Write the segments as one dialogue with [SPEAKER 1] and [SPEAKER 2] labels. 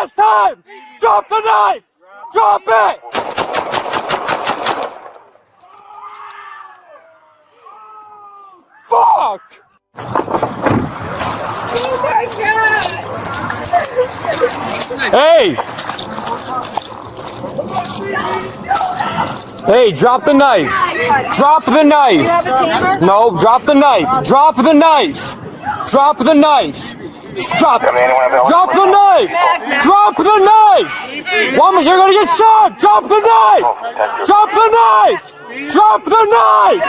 [SPEAKER 1] Last time! Drop the knife! Drop it! Fuck!
[SPEAKER 2] Oh my God!
[SPEAKER 1] Hey! Hey, drop the knife! Drop the knife!
[SPEAKER 2] Do you have a taser?
[SPEAKER 1] No, drop the knife! Drop the knife! Drop the knife! Drop! Drop the knife! Drop the knife! Woman, you're gonna get shot! Drop the knife! Drop the knife! Drop the knife!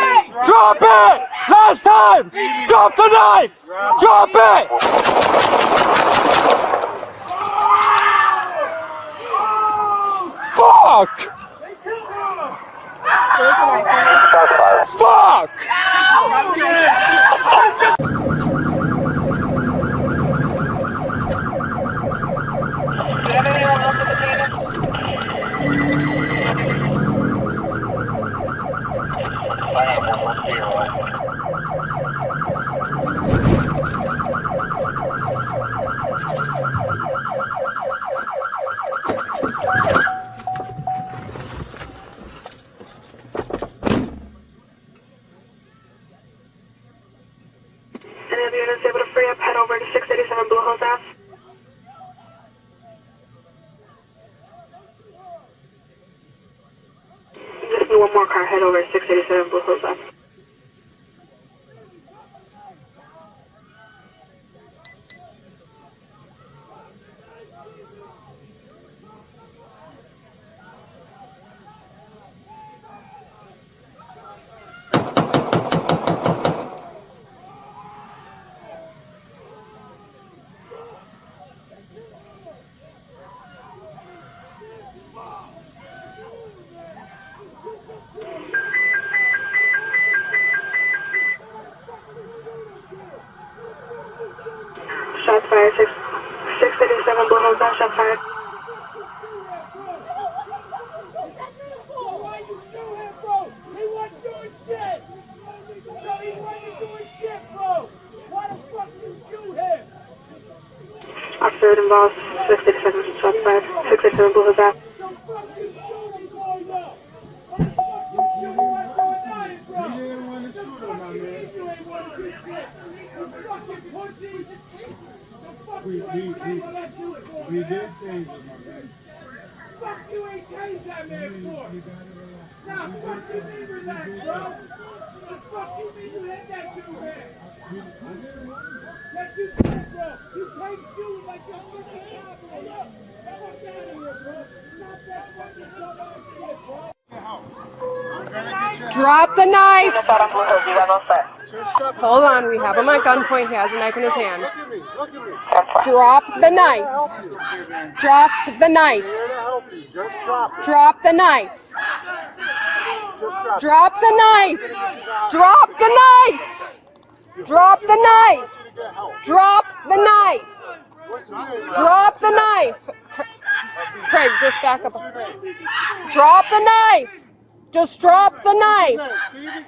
[SPEAKER 1] Drop it! Last time! Drop the knife! Drop it! Fuck! Fuck!
[SPEAKER 3] Any of the units able to free up, head over to 687 Blue Hills Ave. Just need one more car, head over to 687 Blue Hills Ave. Shots fired, 687 Blue Hills Ave, shots fired. Officer involved, 687, shots fired, 687 Blue Hills Ave.
[SPEAKER 4] We did change it, my man.
[SPEAKER 5] Fuck you ain't changed that man for? Nah, fuck you mean with that, bro? The fuck you mean you hit that dude here? Yes, you did, bro. You can't do it like you're fucking happening. Fuck out of here, bro. Stop that fucking dumb ass shit, bro.
[SPEAKER 2] Drop the knife!
[SPEAKER 3] Units out on Blue Hills, you got no set.
[SPEAKER 2] Hold on, we have him at gunpoint. He has a knife in his hand.
[SPEAKER 4] Look at me.
[SPEAKER 2] Drop the knife. Drop the knife.
[SPEAKER 4] Here to help you. Just drop it.
[SPEAKER 2] Drop the knife.
[SPEAKER 4] Just drop it.
[SPEAKER 2] Drop the knife. Drop the knife. Drop the knife. Drop the knife.
[SPEAKER 4] What's your name?
[SPEAKER 2] Drop the knife. Craig, just back up. Drop the knife. Just drop the knife.
[SPEAKER 4] Stevie?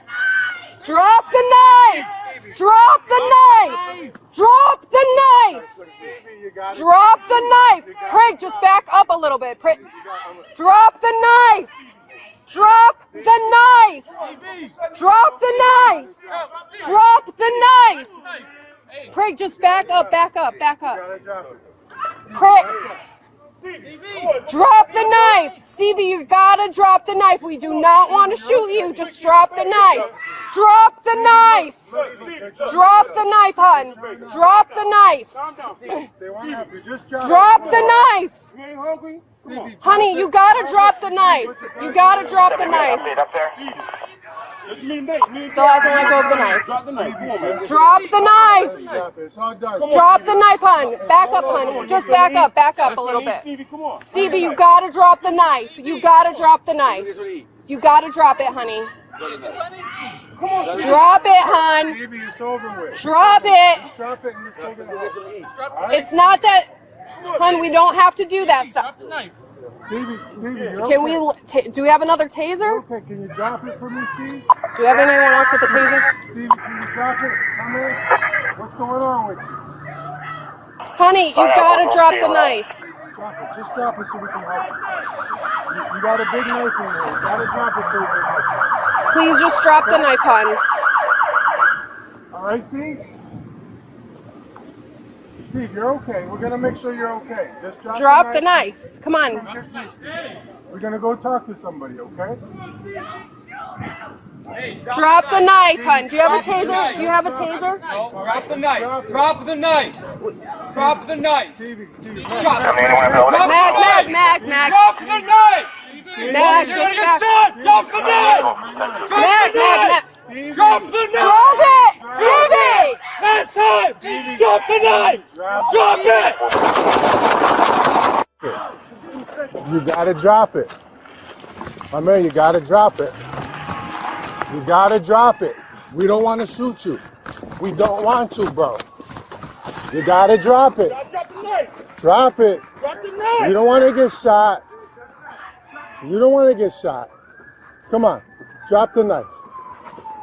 [SPEAKER 2] Drop the knife. Drop the knife. Drop the knife.
[SPEAKER 4] Stevie, you got it.
[SPEAKER 2] Drop the knife. Craig, just back up a little bit. Drop the knife. Drop the knife. Drop the knife. Drop the knife. Craig, just back up, back up, back up.
[SPEAKER 4] Gotta drop it.
[SPEAKER 2] Craig, drop the knife. Stevie, you gotta drop the knife. We do not want to shoot you. Just drop the knife. Drop the knife. Drop the knife, hon. Drop the knife.
[SPEAKER 4] They won't have to. Just drop it.
[SPEAKER 2] Drop the knife.
[SPEAKER 5] You ain't hungry?
[SPEAKER 4] Stevie,
[SPEAKER 2] Honey, you gotta drop the knife. You gotta drop the knife.
[SPEAKER 3] Up there.
[SPEAKER 5] It's me and Nate. Me and
[SPEAKER 2] Still hasn't let go of the knife.
[SPEAKER 5] Drop the knife. Come on, man.
[SPEAKER 2] Drop the knife.
[SPEAKER 4] drop it. It's all done.
[SPEAKER 2] Drop the knife, hon. Back up, hon. Just back up a little bit.
[SPEAKER 5] Stevie, come on.
[SPEAKER 2] Stevie, you gotta drop the knife. You gotta drop the knife. You gotta drop it, honey. Drop it, hon.
[SPEAKER 4] Stevie, it's over with.
[SPEAKER 2] Drop it.
[SPEAKER 4] Just drop it and just go get it.
[SPEAKER 2] It's not that, hon, we don't have to do that stuff.
[SPEAKER 4] Stevie, you're
[SPEAKER 2] Can
[SPEAKER 4] okay.
[SPEAKER 2] do we have another taser?
[SPEAKER 4] Okay, can you drop it for me, Steve?
[SPEAKER 2] Do we have anyone else with a taser?
[SPEAKER 4] Stevie, can you drop it? Come in. What's going on with you?
[SPEAKER 2] Honey, you gotta drop the knife.
[SPEAKER 4] Drop it. Just drop it so we can help you. You got a big knife in here. You gotta drop it so we can help you.
[SPEAKER 2] Please just drop the knife, hon.
[SPEAKER 4] All right, Steve? Steve, you're okay. We're gonna make sure you're okay. Just
[SPEAKER 2] Drop the knife. Come on.
[SPEAKER 4] We're gonna go talk to somebody, okay?
[SPEAKER 2] Drop the knife, hon. Do you have a taser? Do you have a taser?
[SPEAKER 1] No, drop the knife. Drop the knife. Drop the knife.
[SPEAKER 4] Stevie,
[SPEAKER 1] Drop the
[SPEAKER 2] Mag.
[SPEAKER 1] Drop the knife.
[SPEAKER 2] Mag, just back.
[SPEAKER 1] Drop the knife.
[SPEAKER 2] Mag.
[SPEAKER 1] Drop the knife.
[SPEAKER 2] Drop it! Stevie!
[SPEAKER 1] Last time. Drop the knife. Drop it.
[SPEAKER 4] you gotta drop it. My man, you gotta drop it. You gotta drop it. We don't want to shoot you. We don't want to, bro. You gotta drop it. Drop it. You don't want to get shot. You don't want to get shot. Come on. Drop the knife.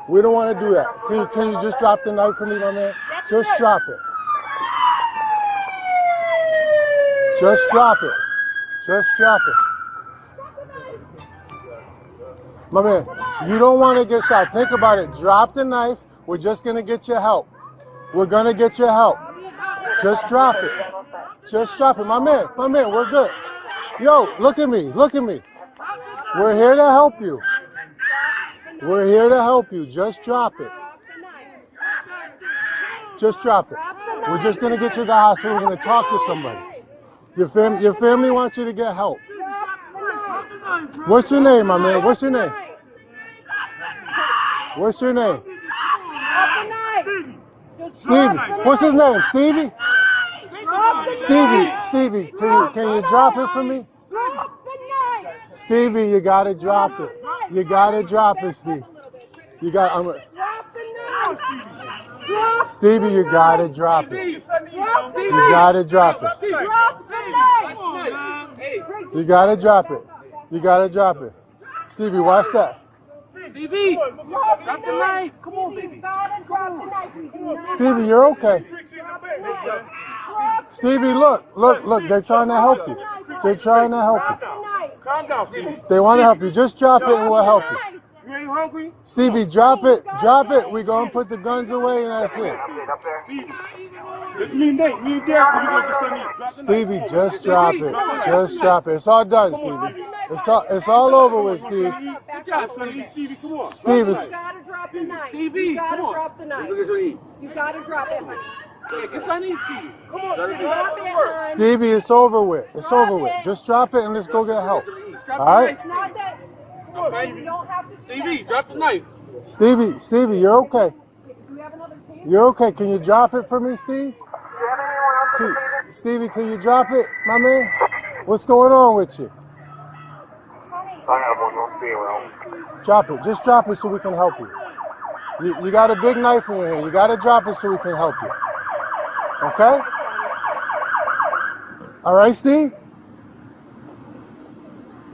[SPEAKER 4] We don't want to do that. Can you just drop the knife for me, my man? Just drop it. Just drop it. Just drop it. My man, you don't want to get shot. Think about it. Drop the knife. We're just going to get your help. We're going to get your help. Just drop it. Just drop it. My man, we're good. Yo, look at me. Look at me. We're here to help you. We're here to help you. Just drop it. Just drop it. We're just going to get you to the hospital. We're going to talk to somebody. Your family wants you to get help. What's your name, my man? What's your name? What's your name? Stevie. What's his name? Stevie? Stevie, can you drop it for me? Stevie, you gotta drop it. You gotta drop it, Steve. You got. Stevie, you gotta drop it. You gotta drop it. You gotta drop it. You gotta drop it. Stevie, watch that.
[SPEAKER 1] Stevie, drop the knife. Come on, baby.
[SPEAKER 4] Stevie, you're okay. Stevie, look. They're trying to help you. They're trying to help you.
[SPEAKER 5] Calm down, Stevie.
[SPEAKER 4] They want to help you. Just drop it and we'll help you.
[SPEAKER 5] You ain't hungry?
[SPEAKER 4] Stevie, drop it. Drop it. We're going to put the guns away and that's it.
[SPEAKER 5] Stevie. It's me and Nate. Me and Derek. You gonna just send me. Drop the knife.
[SPEAKER 4] Stevie, just drop it. Just drop it. It's all done, Stevie. It's all over with, Steve.
[SPEAKER 5] Good job, Sonny. Stevie, come on.
[SPEAKER 4] Steve,
[SPEAKER 2] You gotta drop the knife. You gotta drop the knife. You gotta drop it, honey.
[SPEAKER 1] Get Sonny, Stevie. Come on.
[SPEAKER 2] Drop it, hon.
[SPEAKER 4] Stevie, it's over with. It's over with. Just drop it and let's go get help. All right?
[SPEAKER 2] It's not that. You don't have to do
[SPEAKER 1] Stevie,
[SPEAKER 2] that.
[SPEAKER 1] drop the knife.
[SPEAKER 4] Stevie, you're okay.
[SPEAKER 2] Do you have another taser?
[SPEAKER 4] You're okay. Can you drop it for me, Steve? Stevie, can you drop it, my man? What's going on with you? Drop it. Just drop it so we can help you. You got a big knife in your hand. You got to drop it so we can help you. Okay? All right, Steve?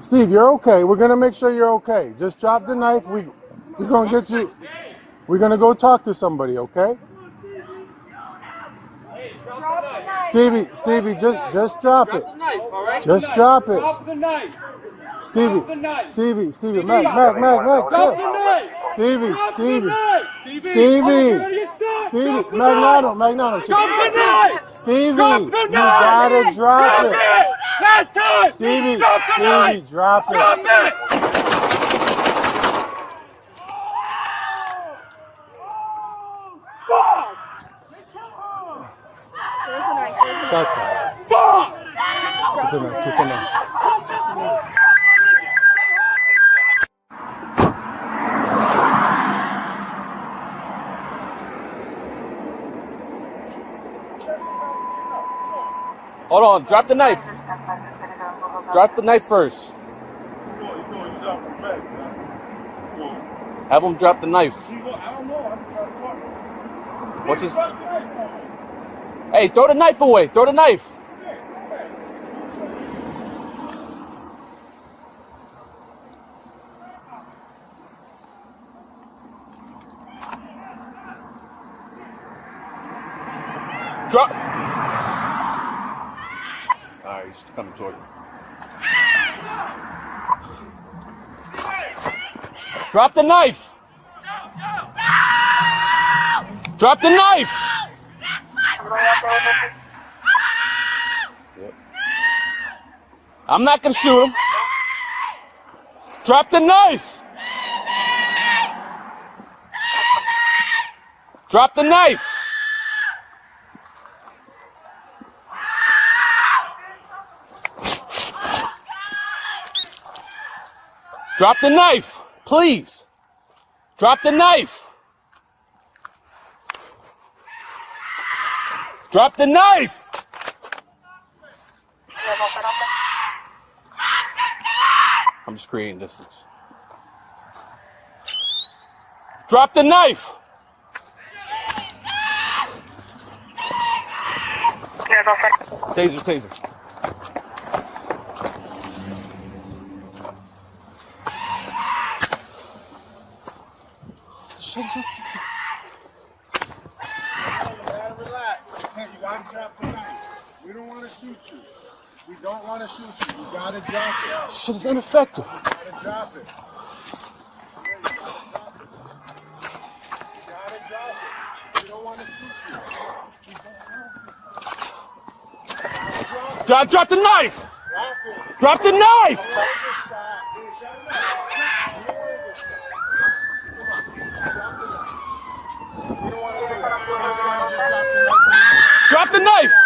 [SPEAKER 4] Steve, you're okay. We're going to make sure you're okay. Just drop the knife. We're going to get you. We're going to go talk to somebody, okay? Stevie, just drop it. Just drop it.
[SPEAKER 1] Drop the knife.
[SPEAKER 4] Stevie, Mac, chill. Stevie, Magnano, chill.
[SPEAKER 1] Drop the knife.
[SPEAKER 4] Stevie,
[SPEAKER 1] Drop the
[SPEAKER 4] you
[SPEAKER 1] knife.
[SPEAKER 4] gotta drop it.
[SPEAKER 1] Last time.
[SPEAKER 4] Stevie,
[SPEAKER 1] Drop the knife.
[SPEAKER 4] drop it.
[SPEAKER 1] Drop it.
[SPEAKER 2] There's the knife.
[SPEAKER 4] That's fine.
[SPEAKER 1] Fuck.
[SPEAKER 4] Take the knife.
[SPEAKER 1] Hold on. Drop the knife. Drop the knife first. Have him drop the knife. What's his? Hey, throw the knife away. Throw the knife. Drop.
[SPEAKER 5] Alright,
[SPEAKER 1] He's coming toward you. Drop the knife! Drop the knife! Yep. I'm not gonna shoot him. Drop the knife! Drop the knife! Drop the knife, please. Drop the knife. Drop the knife. I'm just creating distance. Drop the knife. Taser, taser.
[SPEAKER 4] Relax. Hey, you gotta drop the knife. We don't want to shoot you. We don't want to shoot you. You gotta drop it.
[SPEAKER 1] Shit is ineffective.
[SPEAKER 4] You gotta drop it. You gotta drop it. We don't want to shoot you.
[SPEAKER 1] Drop the knife.
[SPEAKER 4] Drop it.
[SPEAKER 1] Drop the knife. Drop the knife.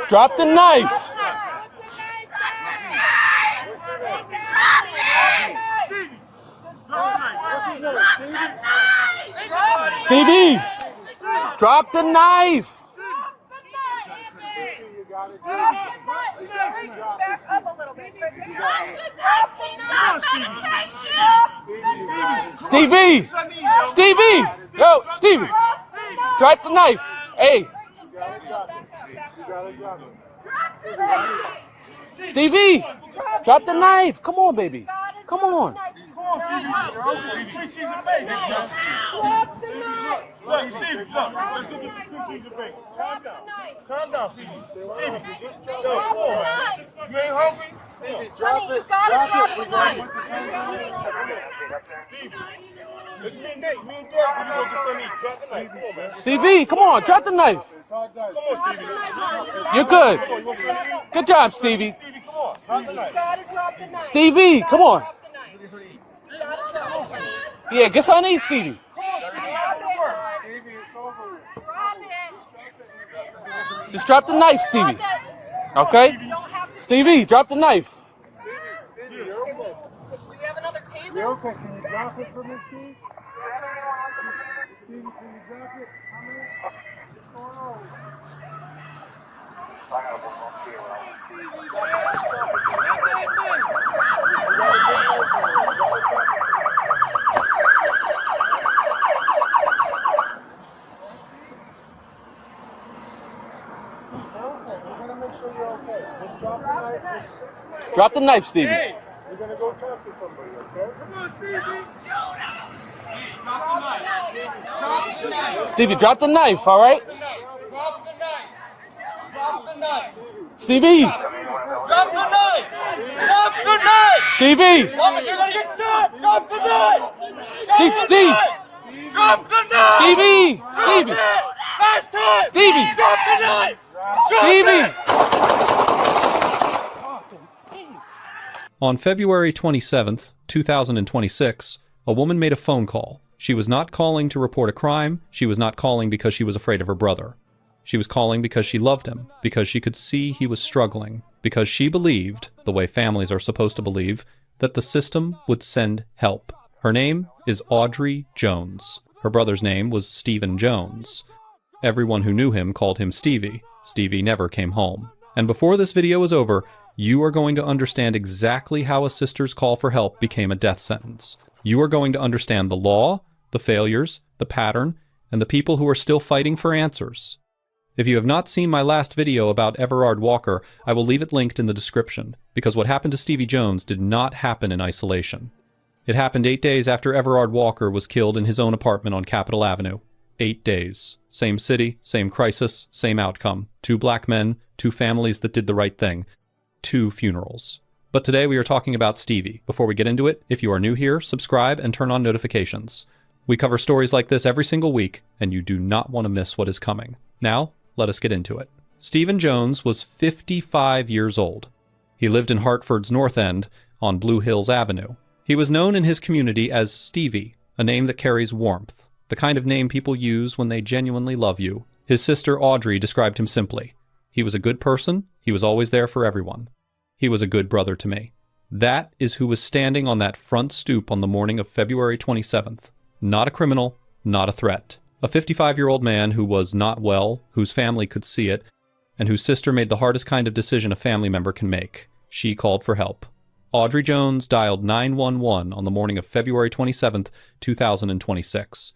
[SPEAKER 1] Drop the knife. Stevie, drop the knife.
[SPEAKER 2] Back up a little bit.
[SPEAKER 1] Stevie, Stevie, yo, Stevie, drop the knife. Hey, Stevie, drop the knife. Come on, baby. Come on.
[SPEAKER 5] Calm down, Stevie. You ain't hungry?
[SPEAKER 2] Honey, you gotta drop the knife.
[SPEAKER 5] It's me and Nate. Me and Derek, we gonna get something to eat. Drop the knife. Come on, man.
[SPEAKER 1] Stevie, come on, drop the knife.
[SPEAKER 5] Come on, Stevie.
[SPEAKER 1] You're good.
[SPEAKER 5] Come on, you want something to eat?
[SPEAKER 1] Good job, Stevie.
[SPEAKER 5] Stevie, come on. Drop the knife.
[SPEAKER 2] Gotta drop the knife.
[SPEAKER 1] Stevie, come on.
[SPEAKER 2] Drop the knife. You gotta drop the knife.
[SPEAKER 1] Yeah, get something to eat, Stevie. Just drop the knife, Stevie. Okay? Stevie, drop the knife.
[SPEAKER 2] Do you have another taser?
[SPEAKER 4] You're okay. Can you drop it for me, Steve? Stevie, can you drop it? What's going on?
[SPEAKER 1] Drop the knife, Stevie.
[SPEAKER 4] We're gonna go talk to somebody, okay?
[SPEAKER 5] Come on, Stevie.
[SPEAKER 1] Stevie, drop the knife, all right? Stevie!
[SPEAKER 6] Drop the knife! Drop the knife!
[SPEAKER 1] Stevie!
[SPEAKER 6] Mama, you're gonna get shot! Drop the knife!
[SPEAKER 1] Steve!
[SPEAKER 6] Drop the knife!
[SPEAKER 1] Stevie! Stevie!
[SPEAKER 6] Last time!
[SPEAKER 1] Stevie!
[SPEAKER 6] Drop the knife!
[SPEAKER 1] Stevie!
[SPEAKER 7] On February 27th, 2026, a woman made a phone call. She was not calling to report a crime. She was not calling because she was afraid of her brother. She was calling because she loved him, because she could see he was struggling, because she believed, the way families are supposed to believe, that the system would send help. Her name is Audrey Jones. Her brother's name was Stephen Jones. Everyone who knew him called him Stevie. Stevie never came home. And before this video is over, you are going to understand exactly how a sister's call for help became a death sentence. You are going to understand the law, the failures, the pattern, and the people who are still fighting for answers. If you have not seen my last video about Everard Walker, I will leave it linked in the description, because what happened to Stevie Jones did not happen in isolation. It happened 8 days after Everard Walker was killed in his own apartment on Capitol Avenue. 8 days. Same city, same crisis, same outcome. 2 black men, 2 families that did the right thing. 2 funerals. But today we are talking about Stevie. Before we get into it, if you are new here, subscribe and turn on notifications. We cover stories like this every single week, and you do not want to miss what is coming. Now, let us get into it. Stephen Jones was 55 years old. He lived in Hartford's North End on Blue Hills Avenue. He was known in his community as Stevie, a name that carries warmth, the kind of name people use when they genuinely love you. His sister Audrey described him simply. He was a good person. He was always there for everyone. He was a good brother to me. That is who was standing on that front stoop on the morning of February 27th. Not a criminal, not a threat. A 55-year-old man who was not well, whose family could see it, and whose sister made the hardest kind of decision a family member can make. She called for help. Audrey Jones dialed 911 on the morning of February 27th, 2026.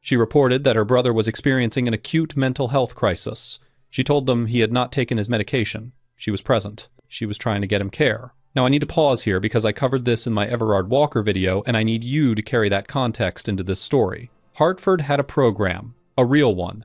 [SPEAKER 7] She reported that her brother was experiencing an acute mental health crisis. She told them he had not taken his medication. She was present. She was trying to get him care. Now I need to pause here because I covered this in my Everard Walker video, and I need you to carry that context into this story. Hartford had a program, a real one.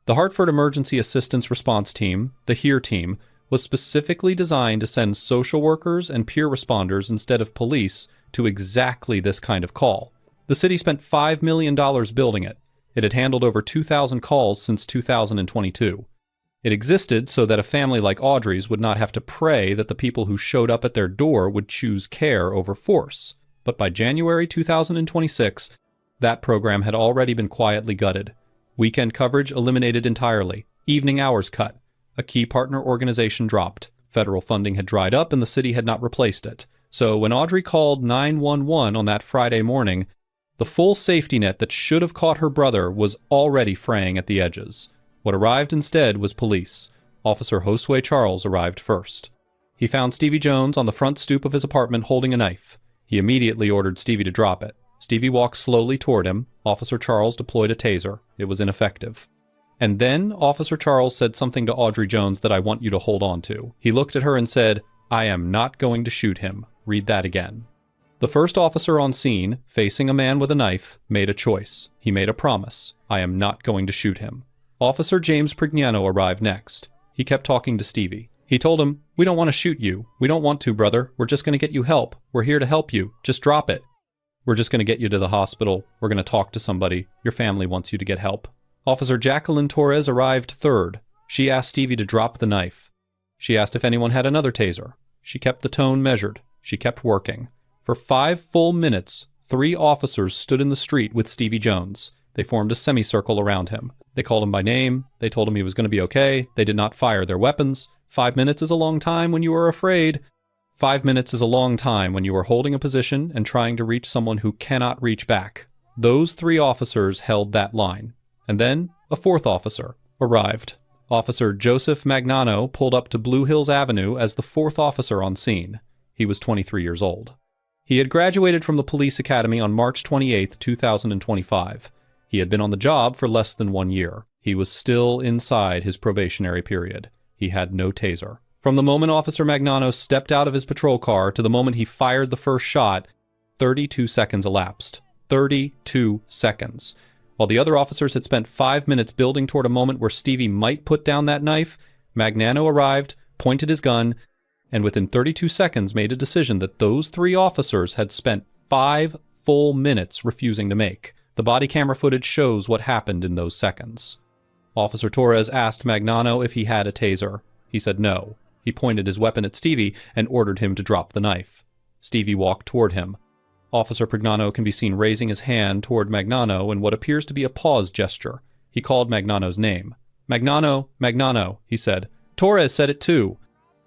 [SPEAKER 7] The Hartford Emergency Assistance Response Team, the HERE team, was specifically designed to send social workers and peer responders instead of police to exactly this kind of call. The city spent $5 million building it. It had handled over 2,000 calls since 2022. It existed so that a family like Audrey's would not have to pray that the people who showed up at their door would choose care over force. But by January 2026, that program had already been quietly gutted. Weekend coverage eliminated entirely. Evening hours cut. A key partner organization dropped. Federal funding had dried up and the city had not replaced it. So when Audrey called 911 on that Friday morning, the full safety net that should have caught her brother was already fraying at the edges. What arrived instead was police. Officer Josue Charles arrived first. He found Stevie Jones on the front stoop of his apartment holding a knife. He immediately ordered Stevie to drop it. Stevie walked slowly toward him. Officer Charles deployed a taser. It was ineffective. And then Officer Charles said something to Audrey Jones that I want you to hold on to. He looked at her and said, "I am not going to shoot him." Read that again. The first officer on scene, facing a man with a knife, made a choice. He made a promise. I am not going to shoot him. Officer James Prignano arrived next. He kept talking to Stevie. He told him, "We don't want to shoot you. We don't want to, brother. We're just going to get you help. We're here to help you. Just drop it. We're just going to get you to the hospital. We're going to talk to somebody. Your family wants you to get help." Officer Jacqueline Torres arrived third. She asked Stevie to drop the knife. She asked if anyone had another taser. She kept the tone measured. She kept working. For 5 full minutes, 3 officers stood in the street with Stevie Jones. They formed a semicircle around him. They called him by name. They told him he was going to be okay. They did not fire their weapons. 5 minutes is a long time when you are afraid. 5 minutes is a long time when you are holding a position and trying to reach someone who cannot reach back. Those 3 officers held that line. And then a 4th officer arrived. Officer Joseph Magnano pulled up to Blue Hills Avenue as the 4th officer on scene. He was 23 years old. He had graduated from the police academy on March 28, 2025. He had been on the job for less than 1 year. He was still inside his probationary period. He had no taser. From the moment Officer Magnano stepped out of his patrol car to the moment he fired the first shot, 32 seconds elapsed. 32 seconds. While the other officers had spent 5 minutes building toward a moment where Stevie might put down that knife, Magnano arrived, pointed his gun, and within 32 seconds made a decision that those 3 officers had spent 5 full minutes refusing to make. The body camera footage shows what happened in those seconds. Officer Torres asked Magnano if he had a taser. He said no. He pointed his weapon at Stevie and ordered him to drop the knife. Stevie walked toward him. Officer Prignano can be seen raising his hand toward Magnano in what appears to be a pause gesture. He called Magnano's name. "Magnano, Magnano," he said. "Torres said it too."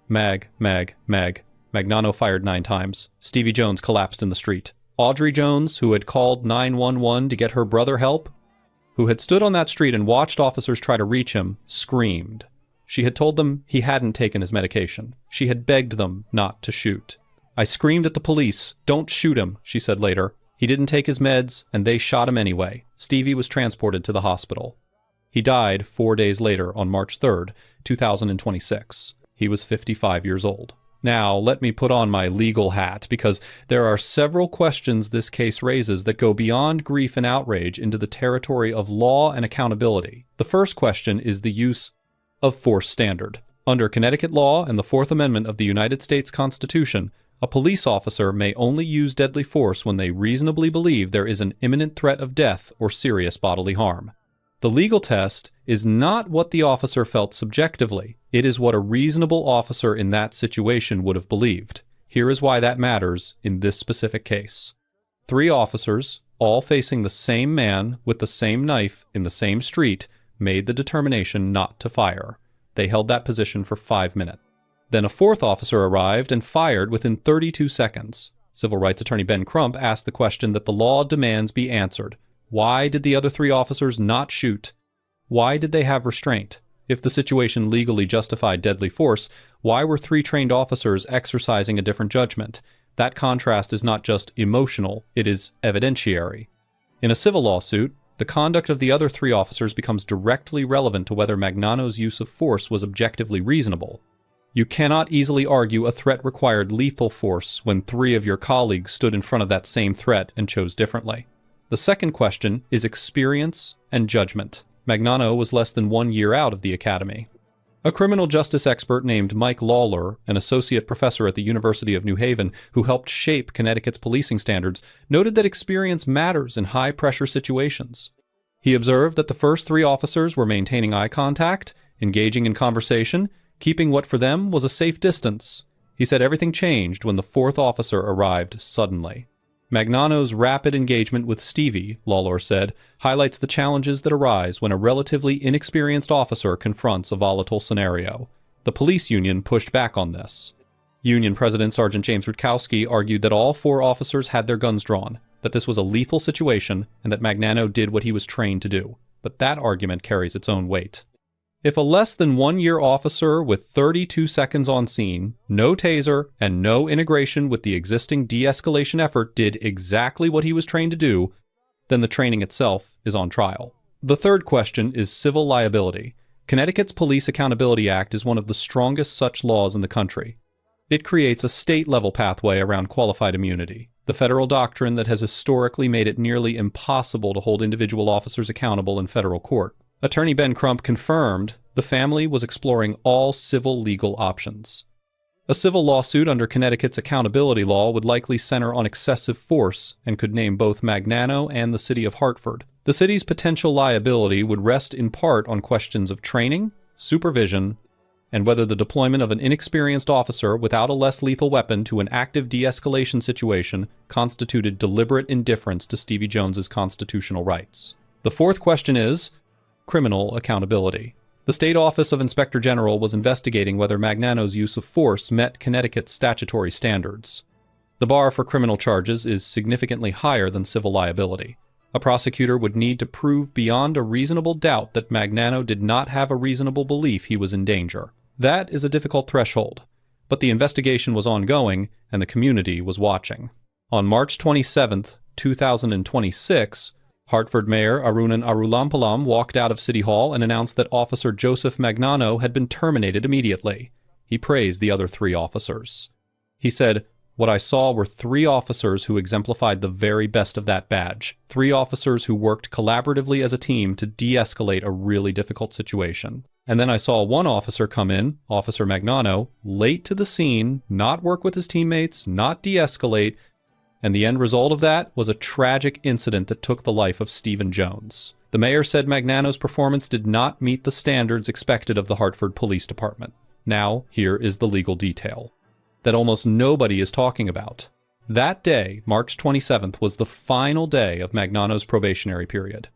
[SPEAKER 7] Mag. Magnano fired 9 times. Stevie Jones collapsed in the street. Audrey Jones, who had called 911 to get her brother help, who had stood on that street and watched officers try to reach him, screamed. She had told them he hadn't taken his medication. She had begged them not to shoot. "I screamed at the police, 'Don't shoot him,' she said later. He didn't take his meds, and they shot him anyway." Stevie was transported to the hospital. He died 4 days later on March 3rd, 2026. He was 55 years old. Now, let me put on my legal hat, because there are several questions this case raises that go beyond grief and outrage into the territory of law and accountability. The first question is the use of force standard. Under Connecticut law and the Fourth Amendment of the United States Constitution, a police officer may only use deadly force when they reasonably believe there is an imminent threat of death or serious bodily harm. The legal test is not what the officer felt subjectively. It is what a reasonable officer in that situation would have believed. Here is why that matters in this specific case. 3 officers, all facing the same man with the same knife in the same street, made the determination not to fire. They held that position for 5 minutes. Then a 4th officer arrived and fired within 32 seconds. Civil rights attorney Ben Crump asked the question that the law demands be answered. Why did the other 3 officers not shoot? Why did they have restraint? If the situation legally justified deadly force, why were 3 trained officers exercising a different judgment? That contrast is not just emotional, it is evidentiary. In a civil lawsuit, the conduct of the other 3 officers becomes directly relevant to whether Magnano's use of force was objectively reasonable. You cannot easily argue a threat required lethal force when 3 of your colleagues stood in front of that same threat and chose differently. The second question is experience and judgment. Magnano was less than 1 year out of the academy. A criminal justice expert named Mike Lawler, an associate professor at the University of New Haven who helped shape Connecticut's policing standards, noted that experience matters in high-pressure situations. He observed that the first 3 officers were maintaining eye contact, engaging in conversation, keeping what for them was a safe distance. He said everything changed when the 4th officer arrived suddenly. Magnano's rapid engagement with Stevie, Lawler said, highlights the challenges that arise when a relatively inexperienced officer confronts a volatile scenario. The police union pushed back on this. Union President Sergeant James Rutkowski argued that all 4 officers had their guns drawn, that this was a lethal situation, and that Magnano did what he was trained to do. But that argument carries its own weight. If a less than 1 year officer with 32 seconds on scene, no taser, and no integration with the existing de-escalation effort did exactly what he was trained to do, then the training itself is on trial. The third question is civil liability. Connecticut's Police Accountability Act is one of the strongest such laws in the country. It creates a state-level pathway around qualified immunity, the federal doctrine that has historically made it nearly impossible to hold individual officers accountable in federal court. Attorney Ben Crump confirmed the family was exploring all civil legal options. A civil lawsuit under Connecticut's accountability law would likely center on excessive force and could name both Magnano and the city of Hartford. The city's potential liability would rest in part on questions of training, supervision, and whether the deployment of an inexperienced officer without a less lethal weapon to an active de-escalation situation constituted deliberate indifference to Stevie Jones's constitutional rights. The fourth question is criminal accountability. The State Office of Inspector General was investigating whether Magnano's use of force met Connecticut's statutory standards. The bar for criminal charges is significantly higher than civil liability. A prosecutor would need to prove beyond a reasonable doubt that Magnano did not have a reasonable belief he was in danger. That is a difficult threshold, but the investigation was ongoing and the community was watching. On March 27, 2026, Hartford Mayor Arunan Arulampalam walked out of City Hall and announced that Officer Joseph Magnano had been terminated immediately. He praised the other 3 officers. He said, "What I saw were 3 officers who exemplified the very best of that badge. 3 officers who worked collaboratively as a team to de-escalate a really difficult situation. And then I saw 1 officer come in, Officer Magnano, late to the scene, not work with his teammates, not de-escalate, and the end result of that was a tragic incident that took the life of Stephen Jones." The mayor said Magnano's performance did not meet the standards expected of the Hartford Police Department. Now, here is the legal detail that almost nobody is talking about. That day, March 27th, was the final day of Magnano's probationary period.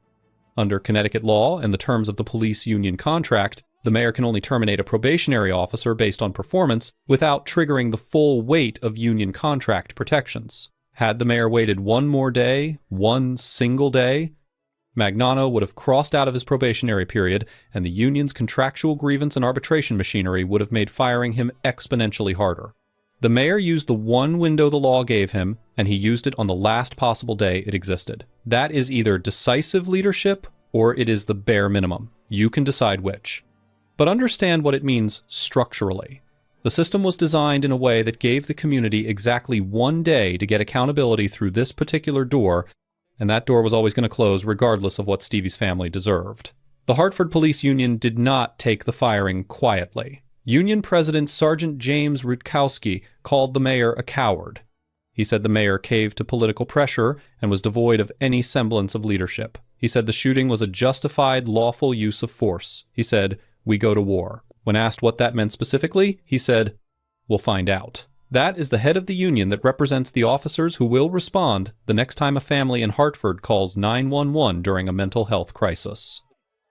[SPEAKER 7] Under Connecticut law and the terms of the police union contract, the mayor can only terminate a probationary officer based on performance without triggering the full weight of union contract protections. Had the mayor waited one more day, one single day, Magnano would have crossed out of his probationary period, and the union's contractual grievance and arbitration machinery would have made firing him exponentially harder. The mayor used the one window the law gave him, and he used it on the last possible day it existed. That is either decisive leadership, or it is the bare minimum. You can decide which. But understand what it means structurally. The system was designed in a way that gave the community exactly one day to get accountability through this particular door, and that door was always going to close regardless of what Stevie's family deserved. The Hartford Police Union did not take the firing quietly. Union President Sergeant James Rutkowski called the mayor a coward. He said the mayor caved to political pressure and was devoid of any semblance of leadership. He said the shooting was a justified, lawful use of force. He said, "We go to war." When asked what that meant specifically, he said, "We'll find out." That is the head of the union that represents the officers who will respond the next time a family in Hartford calls 911 during a mental health crisis.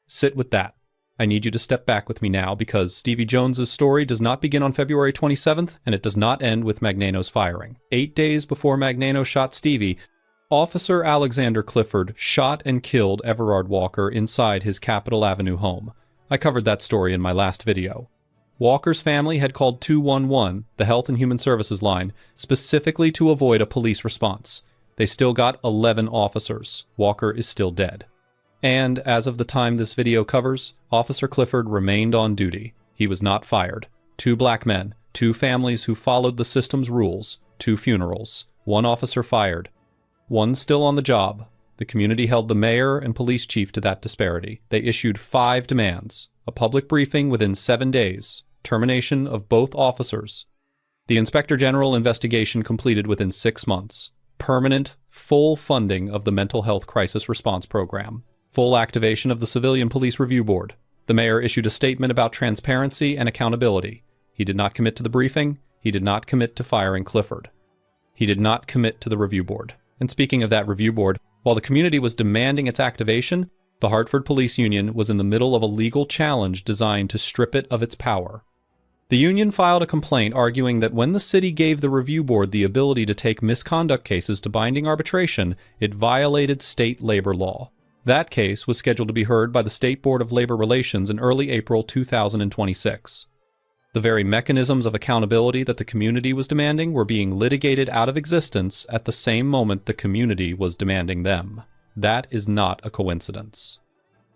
[SPEAKER 7] Sit with that. I need you to step back with me now because Stevie Jones's story does not begin on February 27th, and it does not end with Magnano's firing. 8 days before Magnano shot Stevie, Officer Alexander Clifford shot and killed Everard Walker inside his Capitol Avenue home. I covered that story in my last video. Walker's family had called 211, the Health and Human Services line, specifically to avoid a police response. They still got 11 officers. Walker is still dead. And as of the time this video covers, Officer Clifford remained on duty. He was not fired. 2 black men, 2 families who followed the system's rules, 2 funerals, 1 officer fired, 1 still on the job. The community held the mayor and police chief to that disparity. They issued 5 demands: a public briefing within 7 days, termination of both officers, the Inspector General investigation completed within 6 months, permanent, full funding of the Mental Health Crisis Response Program, full activation of the Civilian Police Review Board. The mayor issued a statement about transparency and accountability. He did not commit to the briefing. He did not commit to firing Clifford. He did not commit to the review board. And speaking of that review board, while the community was demanding its activation, the Hartford Police Union was in the middle of a legal challenge designed to strip it of its power. The union filed a complaint arguing that when the city gave the review board the ability to take misconduct cases to binding arbitration, it violated state labor law. That case was scheduled to be heard by the State Board of Labor Relations in early April 2026. The very mechanisms of accountability that the community was demanding were being litigated out of existence at the same moment the community was demanding them. That is not a coincidence.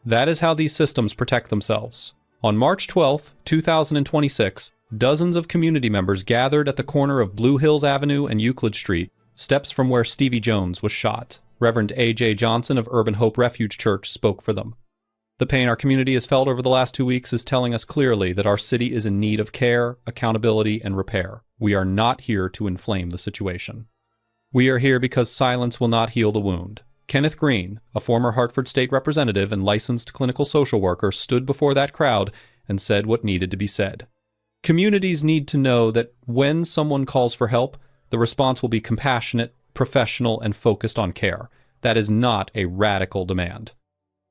[SPEAKER 7] That is how these systems protect themselves. On March 12, 2026, dozens of community members gathered at the corner of Blue Hills Avenue and Euclid Street, steps from where Stevie Jones was shot. Reverend A.J. Johnson of Urban Hope Refuge Church spoke for them. The pain our community has felt over the last 2 weeks is telling us clearly that our city is in need of care, accountability, and repair. We are not here to inflame the situation. We are here because silence will not heal the wound. Kenneth Green, a former Hartford State Representative and licensed clinical social worker, stood before that crowd and said what needed to be said. Communities need to know that when someone calls for help, the response will be compassionate, professional, and focused on care. That is not a radical demand.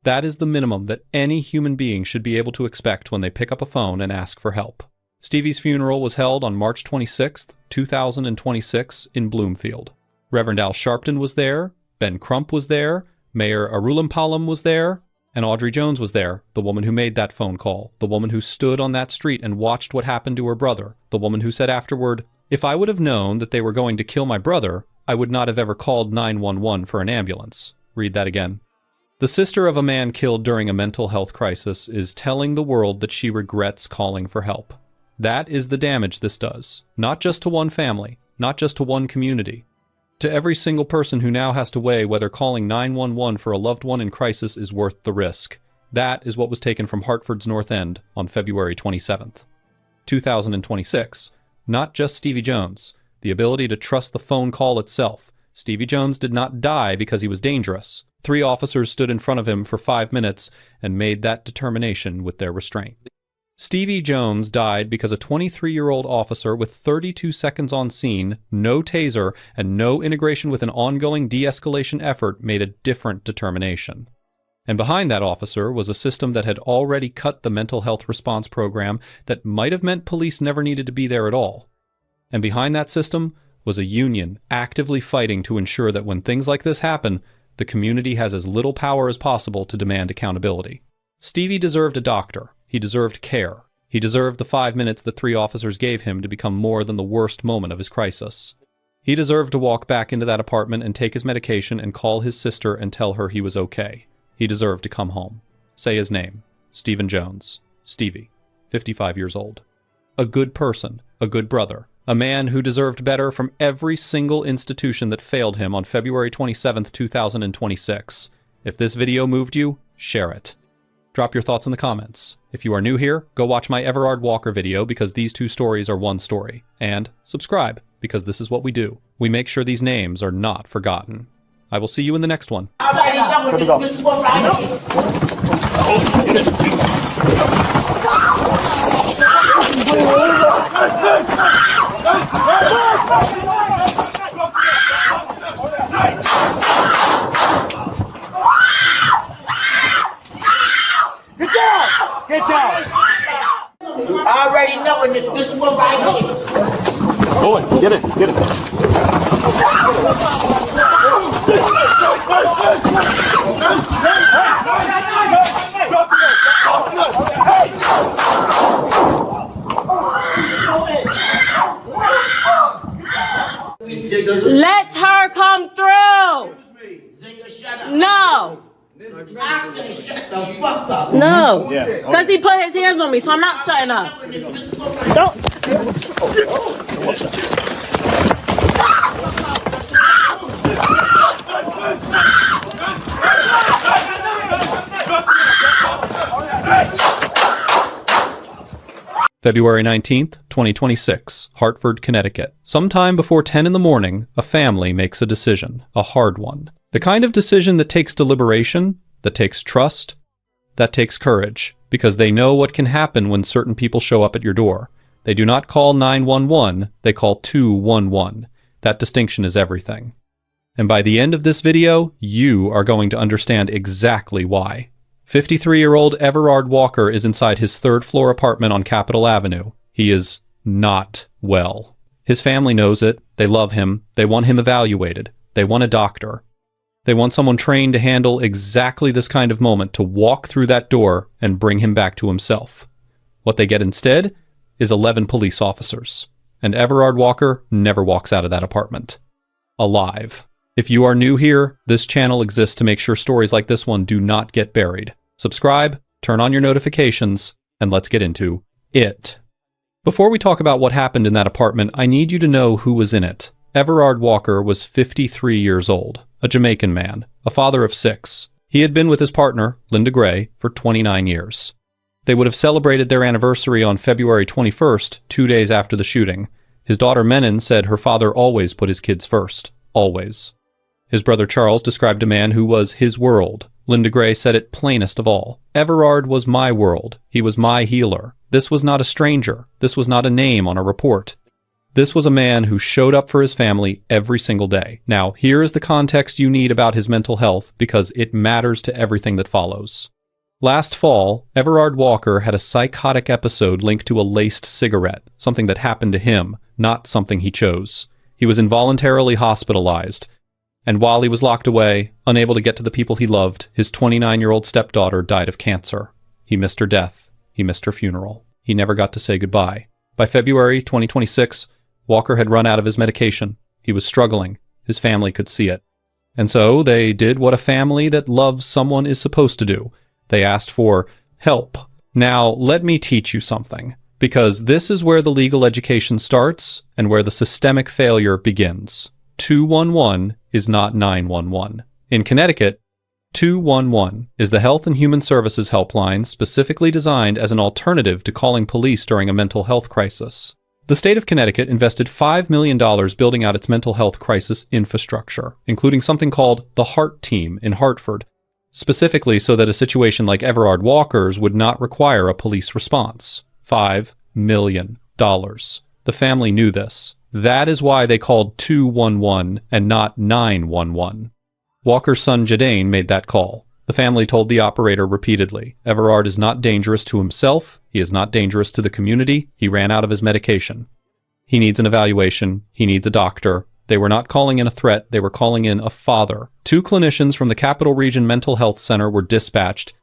[SPEAKER 7] That is the minimum that any human being should be able to expect when they pick up a phone and ask for help. Stevie's funeral was held on March 26, 2026 in Bloomfield. Reverend Al Sharpton was there, Ben Crump was there, Mayor Arulampalam was there, and Audrey Jones was there, the woman who made that phone call, the woman who stood on that street and watched what happened to her brother, the woman who said afterward, "If I would have known that they were going to kill my brother, I would not have ever called 911 for an ambulance." Read that again. The sister of a man killed during a mental health crisis is telling the world that she regrets calling for help. That is the damage this does, not just to one family, not just to one community. To every single person who now has to weigh whether calling 911 for a loved one in crisis is worth the risk. That is what was taken from Hartford's North End on February 27th, 2026. Not just Stevie Jones. The ability to trust the phone call itself. Stevie Jones did not die because he was dangerous. 3 officers stood in front of him for 5 minutes and made that determination with their restraint. Stevie Jones died because a 23-year-old officer with 32 seconds on scene, no taser, and no integration with an ongoing de-escalation effort made a different determination. And behind that officer was a system that had already cut the mental health response program that might have meant police never needed to be there at all. And behind that system was a union actively fighting to ensure that when things like this happen, the community has as little power as possible to demand accountability. Stevie deserved a doctor. He deserved care. He deserved the 5 minutes that 3 officers gave him to become more than the worst moment of his crisis. He deserved to walk back into that apartment and take his medication and call his sister and tell her he was okay. He deserved to come home. Say his name. Stephen Jones. Stevie. 55 years old. A good person. A good brother. A man who deserved better from every single institution that failed him on February 27th, 2026. If this video moved you, share it. Drop your thoughts in the comments. If you are new here, go watch my Everard Walker video because these 2 stories are one story. And subscribe, because this is what we do. We make sure these names are not forgotten. I will see you in the next one.
[SPEAKER 6] Get down! I already know it. This one right here.
[SPEAKER 1] Go in. Get it. Get it.
[SPEAKER 8] Let her come through. No. No. Because he put his hands on me, so I'm not shutting up. Don't.
[SPEAKER 7] February 19th, 2026, Hartford, Connecticut. Sometime before 10 in the morning, a family makes a decision, a hard one. The kind of decision that takes deliberation, that takes trust, that takes courage, because they know what can happen when certain people show up at your door. They do not call 911, they call 211. That distinction is everything. And by the end of this video, you are going to understand exactly why. 53-year-old Everard Walker is inside his 3rd-floor apartment on Capitol Avenue. He is not well. His family knows it. They love him. They want him evaluated. They want a doctor. They want someone trained to handle exactly this kind of moment, to walk through that door and bring him back to himself. What they get instead is 11 police officers. And Everard Walker never walks out of that apartment alive. If you are new here, this channel exists to make sure stories like this one do not get buried. Subscribe, turn on your notifications, and let's get into it. Before we talk about what happened in that apartment, I need you to know who was in it. Everard Walker was 53 years old, a Jamaican man, a father of 6. He had been with his partner, Linda Gray, for 29 years. They would have celebrated their anniversary on February 21st, 2 days after the shooting. His daughter Menon said her father always put his kids first. Always. His brother Charles described a man who was his world. Linda Gray said it plainest of all. Everard was my world. He was my healer. This was not a stranger. This was not a name on a report. This was a man who showed up for his family every single day. Now, here is the context you need about his mental health, because it matters to everything that follows. Last fall, Everard Walker had a psychotic episode linked to a laced cigarette, something that happened to him, not something he chose. He was involuntarily hospitalized. And while he was locked away, unable to get to the people he loved, his 29-year-old stepdaughter died of cancer. He missed her death. He missed her funeral. He never got to say goodbye. By February 2026, Walker had run out of his medication. He was struggling. His family could see it. And so they did what a family that loves someone is supposed to do. They asked for help. Now, let me teach you something, because this is where the legal education starts and where the systemic failure begins. 211 is not 911. In Connecticut, 211 is the Health and Human Services helpline specifically designed as an alternative to calling police during a mental health crisis. The state of Connecticut invested $5 million building out its mental health crisis infrastructure, including something called the HEART Team in Hartford, specifically so that a situation like Everard Walker's would not require a police response. $5 million. The family knew this. That is why they called 211 and not 911. Walker's son Jadane made that call. The family told the operator repeatedly, Everard is not dangerous to himself, he is not dangerous to the community, he ran out of his medication. He needs an evaluation. He needs a doctor. They were not calling in a threat. They were calling in a father. 2 clinicians from the Capital Region Mental Health Center were dispatched.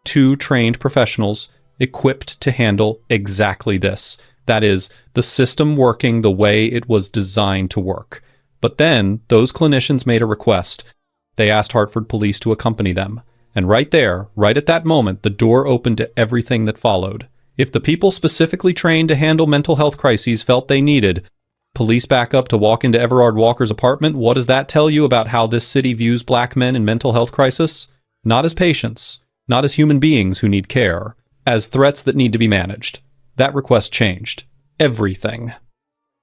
[SPEAKER 7] 2 trained professionals equipped to handle exactly this. That is, the system working the way it was designed to work. But then, those clinicians made a request. They asked Hartford police to accompany them. And right there, right at that moment, the door opened to everything that followed. If the people specifically trained to handle mental health crises felt they needed police backup to walk into Everard Walker's apartment, what does that tell you about how this city views black men in mental health crisis? Not as patients, not as human beings who need care, as threats that need to be managed. That request changed everything.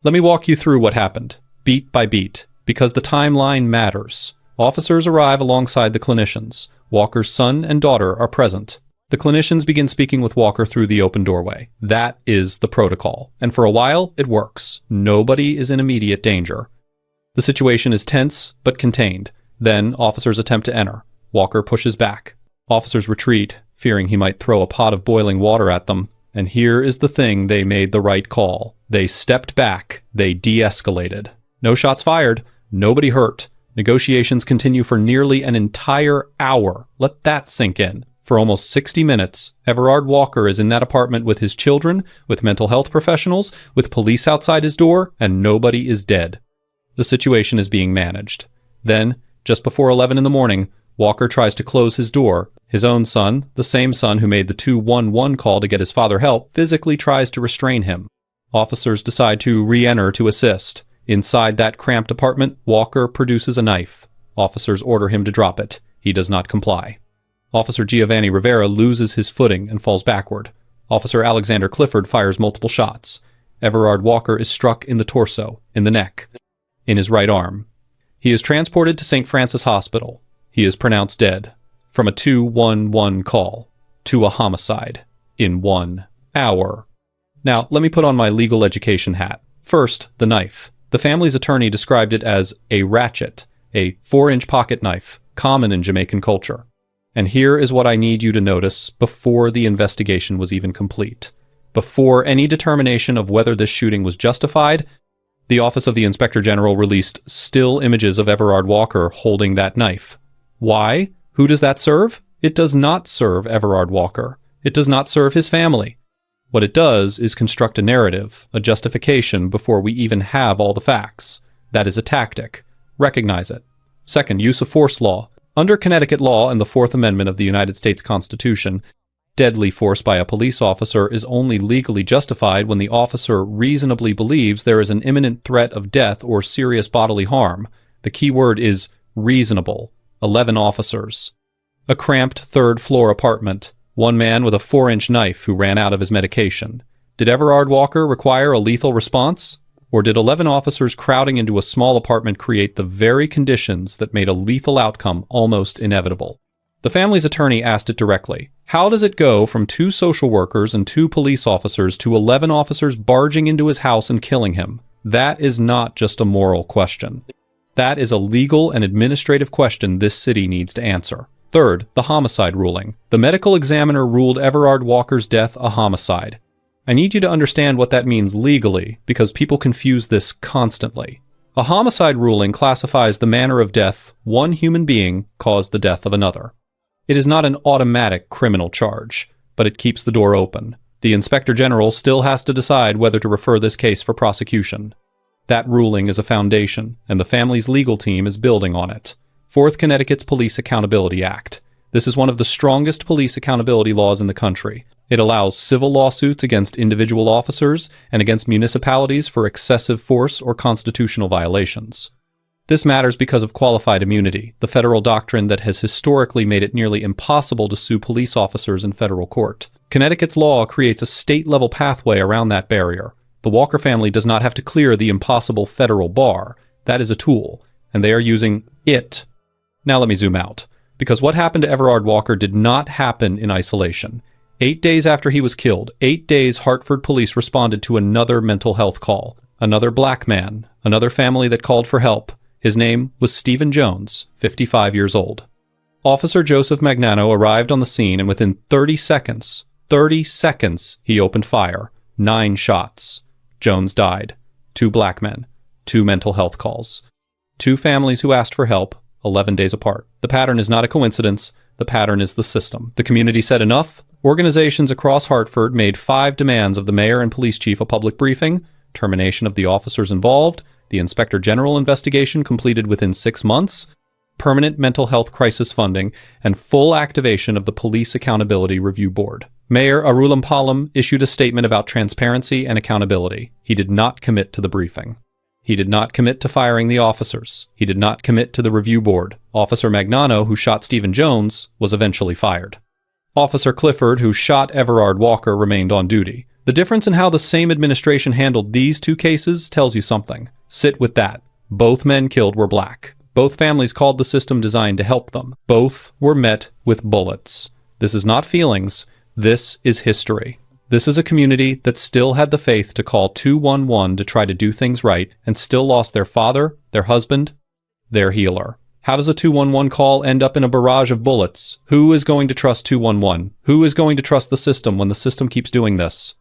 [SPEAKER 7] Let me walk you through what happened, beat by beat, because the timeline matters. Officers arrive alongside the clinicians. Walker's son and daughter are present. The clinicians begin speaking with Walker through the open doorway. That is the protocol. And for a while, it works. Nobody is in immediate danger. The situation is tense, but contained. Then, officers attempt to enter. Walker pushes back. Officers retreat, fearing he might throw a pot of boiling water at them. And here is the thing: they made the right call. They stepped back. They de-escalated. No shots fired. Nobody hurt. Negotiations continue for nearly an entire hour. Let that sink in. For almost 60 minutes, Everard Walker is in that apartment with his children, with mental health professionals, with police outside his door, and nobody is dead. The situation is being managed. Then, just before 11 in the morning, Walker tries to close his door. His own son, the same son who made the 211 call to get his father help, physically tries to restrain him. Officers decide to re-enter to assist. Inside that cramped apartment, Walker produces a knife. Officers order him to drop it. He does not comply. Officer Giovanni Rivera loses his footing and falls backward. Officer Alexander Clifford fires multiple shots. Everard Walker is struck in the torso, in the neck, in his right arm. He is transported to St. Francis Hospital. He is pronounced dead. From a 211 call to a homicide in 1 hour. Now, let me put on my legal education hat. First, the knife. The family's attorney described it as a ratchet, a 4-inch pocket knife, common in Jamaican culture. And here is what I need you to notice before the investigation was even complete. Before any determination of whether this shooting was justified, the Office of the Inspector General released still images of Everard Walker holding that knife. Why? Who does that serve? It does not serve Everard Walker. It does not serve his family. What it does is construct a narrative, a justification before we even have all the facts. That is a tactic. Recognize it. Second, use of force law. Under Connecticut law and the Fourth Amendment of the United States Constitution, deadly force by a police officer is only legally justified when the officer reasonably believes there is an imminent threat of death or serious bodily harm. The key word is reasonable. 11 officers. A cramped third-floor apartment. One man with a 4-inch knife who ran out of his medication. Did Everard Walker require a lethal response? Or did 11 officers crowding into a small apartment create the very conditions that made a lethal outcome almost inevitable? The family's attorney asked it directly. How does it go from 2 social workers and 2 police officers to 11 officers barging into his house and killing him? That is not just a moral question. That is a legal and administrative question this city needs to answer. Third, the homicide ruling. The medical examiner ruled Everard Walker's death a homicide. I need you to understand what that means legally, because people confuse this constantly. A homicide ruling classifies the manner of death one human being caused the death of another. It is not an automatic criminal charge, but it keeps the door open. The Inspector General still has to decide whether to refer this case for prosecution. That ruling is a foundation, and the family's legal team is building on it. Fourth, Connecticut's Police Accountability Act. This is one of the strongest police accountability laws in the country. It allows civil lawsuits against individual officers and against municipalities for excessive force or constitutional violations. This matters because of qualified immunity, the federal doctrine that has historically made it nearly impossible to sue police officers in federal court. Connecticut's law creates a state-level pathway around that barrier. The Walker family does not have to clear the impossible federal bar. That is a tool, and they are using it. Now let me zoom out, because what happened to Everard Walker did not happen in isolation. 8 days after he was killed, 8 days Hartford police responded to another mental health call. Another black man, another family that called for help. His name was Stephen Jones, 55 years old. Officer Joseph Magnano arrived on the scene, and within 30 seconds, he opened fire. 9 shots. Jones died. 2 black men, 2 mental health calls, 2 families who asked for help, 11 days apart. The pattern is not a coincidence. The pattern is the system. The community said enough. Organizations across Hartford made 5 demands of the mayor and police chief: a public briefing, termination of the officers involved, the inspector general investigation completed within 6 months, permanent mental health crisis funding, and full activation of the Police Accountability Review Board. Mayor Arulampalam issued a statement about transparency and accountability. He did not commit to the briefing. He did not commit to firing the officers. He did not commit to the review board. Officer Magnano, who shot Stephen Jones, was eventually fired. Officer Clifford, who shot Everard Walker, remained on duty. The difference in how the same administration handled these 2 cases tells you something. Sit with that. Both men killed were black. Both families called the system designed to help them. Both were met with bullets. This is not feelings. This is history. This is a community that still had the faith to call 211 to try to do things right and still lost their father, their husband, their healer. How does a 211 call end up in a barrage of bullets? Who is going to trust 211? Who is going to trust the system when the system keeps doing this?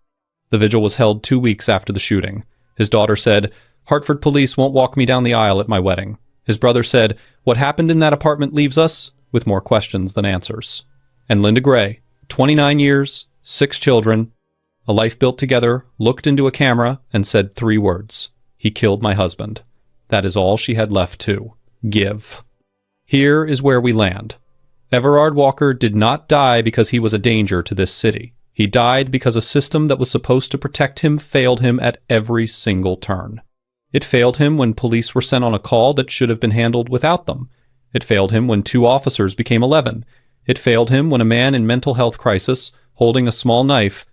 [SPEAKER 7] The vigil was held 2 weeks after the shooting. His daughter said, "Hartford police won't walk me down the aisle at my wedding." His brother said, "What happened in that apartment leaves us with more questions than answers." And Linda Gray, 29 years, 6 children, a life built together, looked into a camera and said 3 words: "He killed my husband." That is all she had left to give. Here is where we land. Everard Walker did not die because he was a danger to this city. He died because a system that was supposed to protect him failed him at every single turn. It failed him when police were sent on a call that should have been handled without them. It failed him when 2 officers became 11. It failed him when a man in mental health crisis, holding a small knife,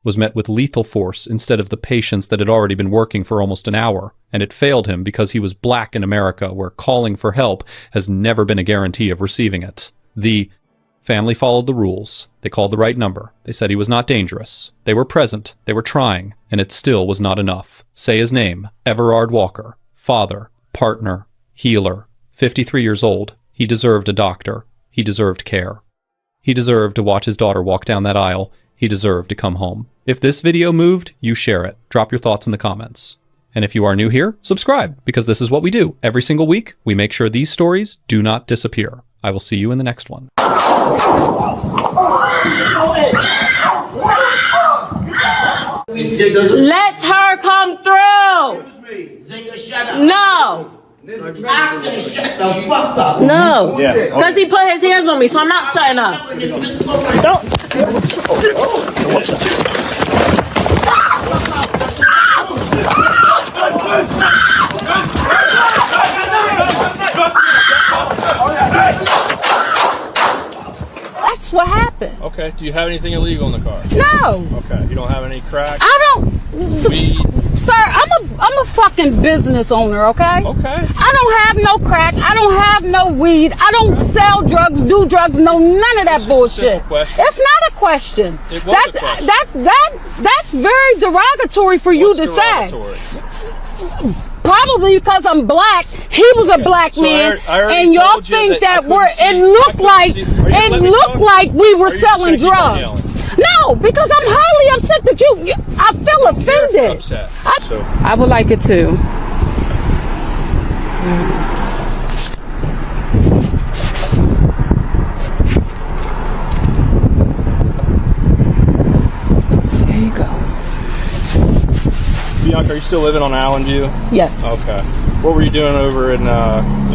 [SPEAKER 7] was met with lethal force instead of the patience that had already been working for almost an hour. And it failed him because he was black in America, where calling for help has never been a guarantee of receiving it. The family followed the rules. They called the right number. They said he was not dangerous. They were present. They were trying. And it still was not enough. Say his name: Everard Walker. Father, partner, healer, 53 years old. He deserved a doctor. He deserved care. He deserved to watch his daughter walk down that aisle. He deserved to come home. If this video moved, you share it. Drop your thoughts in the comments. And if you are new here, subscribe, because this is what we do. Every single week, we make sure these stories do not disappear. I will see you in the next one.
[SPEAKER 8] Let her come through.
[SPEAKER 6] Zinga, shut up.
[SPEAKER 8] No.
[SPEAKER 6] Oxton, shut the fuck up.
[SPEAKER 8] No. Because he put his hands on me, so I'm not shutting up. Don't.
[SPEAKER 9] That's what happened.
[SPEAKER 10] Okay. Do you have anything illegal in the car?
[SPEAKER 9] No.
[SPEAKER 10] Okay. You don't have any crack?
[SPEAKER 9] I don't.
[SPEAKER 10] Weed?
[SPEAKER 9] Sir, I'm a fucking business owner, okay?
[SPEAKER 10] Okay.
[SPEAKER 9] I don't have no crack. I don't have no weed. I don't sell drugs, do drugs, no none of that bullshit.
[SPEAKER 10] Question.
[SPEAKER 9] It's not a question.
[SPEAKER 10] It was a question.
[SPEAKER 9] That's very derogatory for you to
[SPEAKER 10] derogatory?
[SPEAKER 9] say. Probably because I'm black. He was a black man,
[SPEAKER 10] I already
[SPEAKER 9] and y'all
[SPEAKER 10] told you
[SPEAKER 9] think
[SPEAKER 10] that
[SPEAKER 9] that it looked like we were selling drugs. No, because I'm highly upset that I feel offended.
[SPEAKER 10] Upset.
[SPEAKER 9] I would like it too. There you go.
[SPEAKER 10] Bianca, are you still living on Allen View?
[SPEAKER 9] Yes.
[SPEAKER 10] Okay. What were you doing over in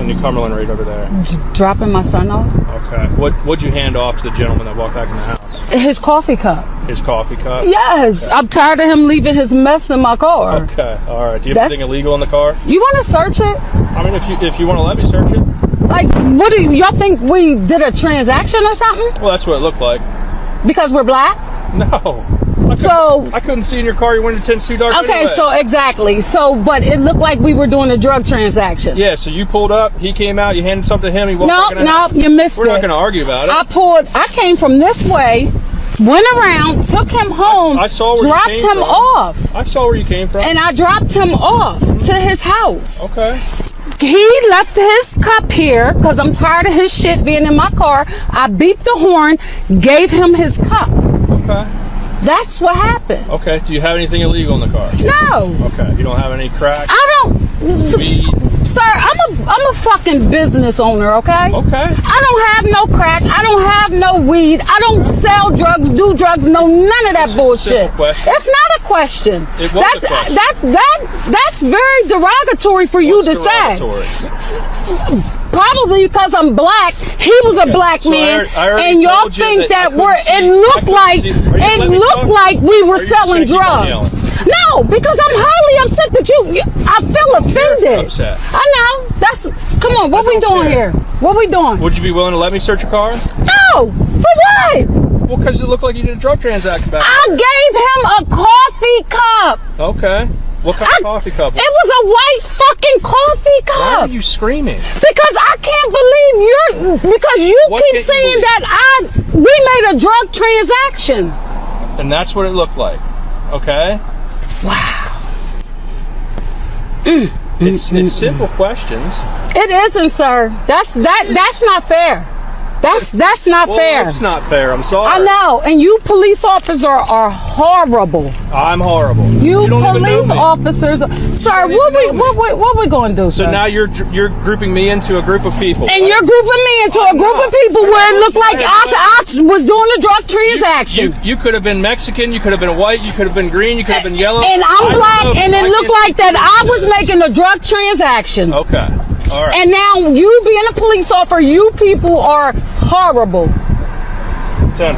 [SPEAKER 10] New Cumberland right over there?
[SPEAKER 9] Dropping my son off.
[SPEAKER 10] Okay. What'd you hand off to the gentleman that walked back in the house?
[SPEAKER 9] His coffee cup.
[SPEAKER 10] His coffee cup?
[SPEAKER 9] Yes. Okay. I'm tired of him leaving his mess in my car.
[SPEAKER 10] Okay. All right. Do you have anything illegal in the car?
[SPEAKER 9] You want to search it?
[SPEAKER 10] I mean, if you want to let me search it.
[SPEAKER 9] Like, what do y'all think we did a transaction or something?
[SPEAKER 10] Well, that's what it looked like.
[SPEAKER 9] Because we're black?
[SPEAKER 10] No. I couldn't see in your car. Your window tints too dark.
[SPEAKER 9] Okay,
[SPEAKER 10] anyway.
[SPEAKER 9] so exactly. So, but it looked like we were doing a drug transaction.
[SPEAKER 10] Yeah. So you pulled up. He came out. You handed something to him. He walked back in the house.
[SPEAKER 9] You missed it.
[SPEAKER 10] We're not going to argue about it.
[SPEAKER 9] I came from this way, went around, took him home.
[SPEAKER 10] I saw where
[SPEAKER 9] dropped
[SPEAKER 10] you came
[SPEAKER 9] him
[SPEAKER 10] from.
[SPEAKER 9] off.
[SPEAKER 10] I saw where you came from.
[SPEAKER 9] And I dropped him off to his house.
[SPEAKER 10] Okay.
[SPEAKER 9] He left his cup here because I'm tired of his shit being in my car. I beeped the horn, gave him his cup.
[SPEAKER 10] Okay.
[SPEAKER 9] That's what happened.
[SPEAKER 10] Okay. Do you have anything illegal in the car?
[SPEAKER 9] No.
[SPEAKER 10] Okay. You don't have any crack?
[SPEAKER 9] I don't.
[SPEAKER 10] Weed?
[SPEAKER 9] Sir, I'm a fucking business owner, okay?
[SPEAKER 10] Okay.
[SPEAKER 9] I don't have no crack. I don't have no weed. I don't sell drugs, do drugs, none of that bullshit. It's not a question.
[SPEAKER 10] It was a question.
[SPEAKER 9] That's very derogatory for you to say. Probably because I'm black. He was a black man,
[SPEAKER 10] I already
[SPEAKER 9] and y'all
[SPEAKER 10] told you
[SPEAKER 9] think
[SPEAKER 10] that
[SPEAKER 9] it looked like we were selling drugs. No, because I'm highly upset that I feel offended.
[SPEAKER 10] Upset.
[SPEAKER 9] I know. Come on, what we doing here? What we doing?
[SPEAKER 10] Would you be willing to let me search your car?
[SPEAKER 9] No. For what?
[SPEAKER 10] Well, because it looked like you did a drug transaction back
[SPEAKER 9] I gave him a coffee cup.
[SPEAKER 10] Okay. What kind of coffee cup?
[SPEAKER 9] It was a white fucking coffee cup.
[SPEAKER 10] Why are you screaming?
[SPEAKER 9] Because I can't believe because you keep saying that we made a drug transaction.
[SPEAKER 10] And that's what it looked like. Okay?
[SPEAKER 9] Wow.
[SPEAKER 10] It's simple questions.
[SPEAKER 9] It isn't, sir. That's not fair. That's not fair.
[SPEAKER 10] It's not fair. I'm sorry.
[SPEAKER 9] I know, and you police officers are horrible.
[SPEAKER 10] I'm horrible.
[SPEAKER 9] You police officers, sir. What we going to do, sir?
[SPEAKER 10] So now you're grouping me into a group of people,
[SPEAKER 9] and you're grouping me into a group of people where it looked like I was doing a drug transaction.
[SPEAKER 10] You could have been Mexican. You could have been white. You could have been green. You could have been yellow.
[SPEAKER 9] And I'm black, and it looked like that I was making a drug transaction.
[SPEAKER 10] Okay. All right.
[SPEAKER 9] And now you being a police officer, you people are horrible.
[SPEAKER 10] 10-4.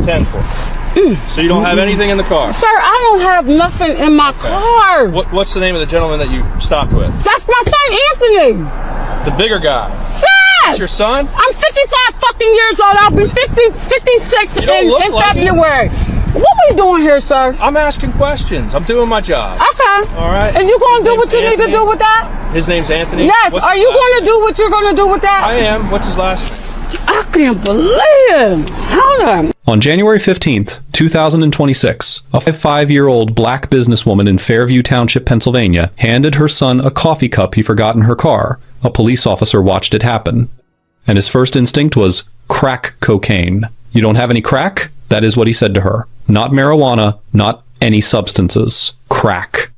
[SPEAKER 10] 10-4. So you don't have anything in the car?
[SPEAKER 9] Sir, I don't have nothing in my car.
[SPEAKER 10] What's the name of the gentleman that you stopped with?
[SPEAKER 9] That's my son, Anthony.
[SPEAKER 10] The bigger guy?
[SPEAKER 9] Yes.
[SPEAKER 10] That's your son?
[SPEAKER 9] I'm 55 fucking years old. I'll be 56 in February. What we doing here, sir?
[SPEAKER 10] I'm asking questions. I'm doing my job.
[SPEAKER 9] Okay.
[SPEAKER 10] All right.
[SPEAKER 9] And you going to do what you need to do with that?
[SPEAKER 10] His name's Anthony?
[SPEAKER 9] Yes. Are you going to do what you're going to do with that?
[SPEAKER 10] I am. What's his last name?
[SPEAKER 9] I can't believe it. Hold on.
[SPEAKER 7] On January 15th, 2026, a 5-year-old black businesswoman in Fairview Township, Pennsylvania, handed her son a coffee cup he forgot in her car. A police officer watched it happen. And his first instinct was crack cocaine. You don't have any crack? That is what he said to her. Not marijuana, not any substances. Crack.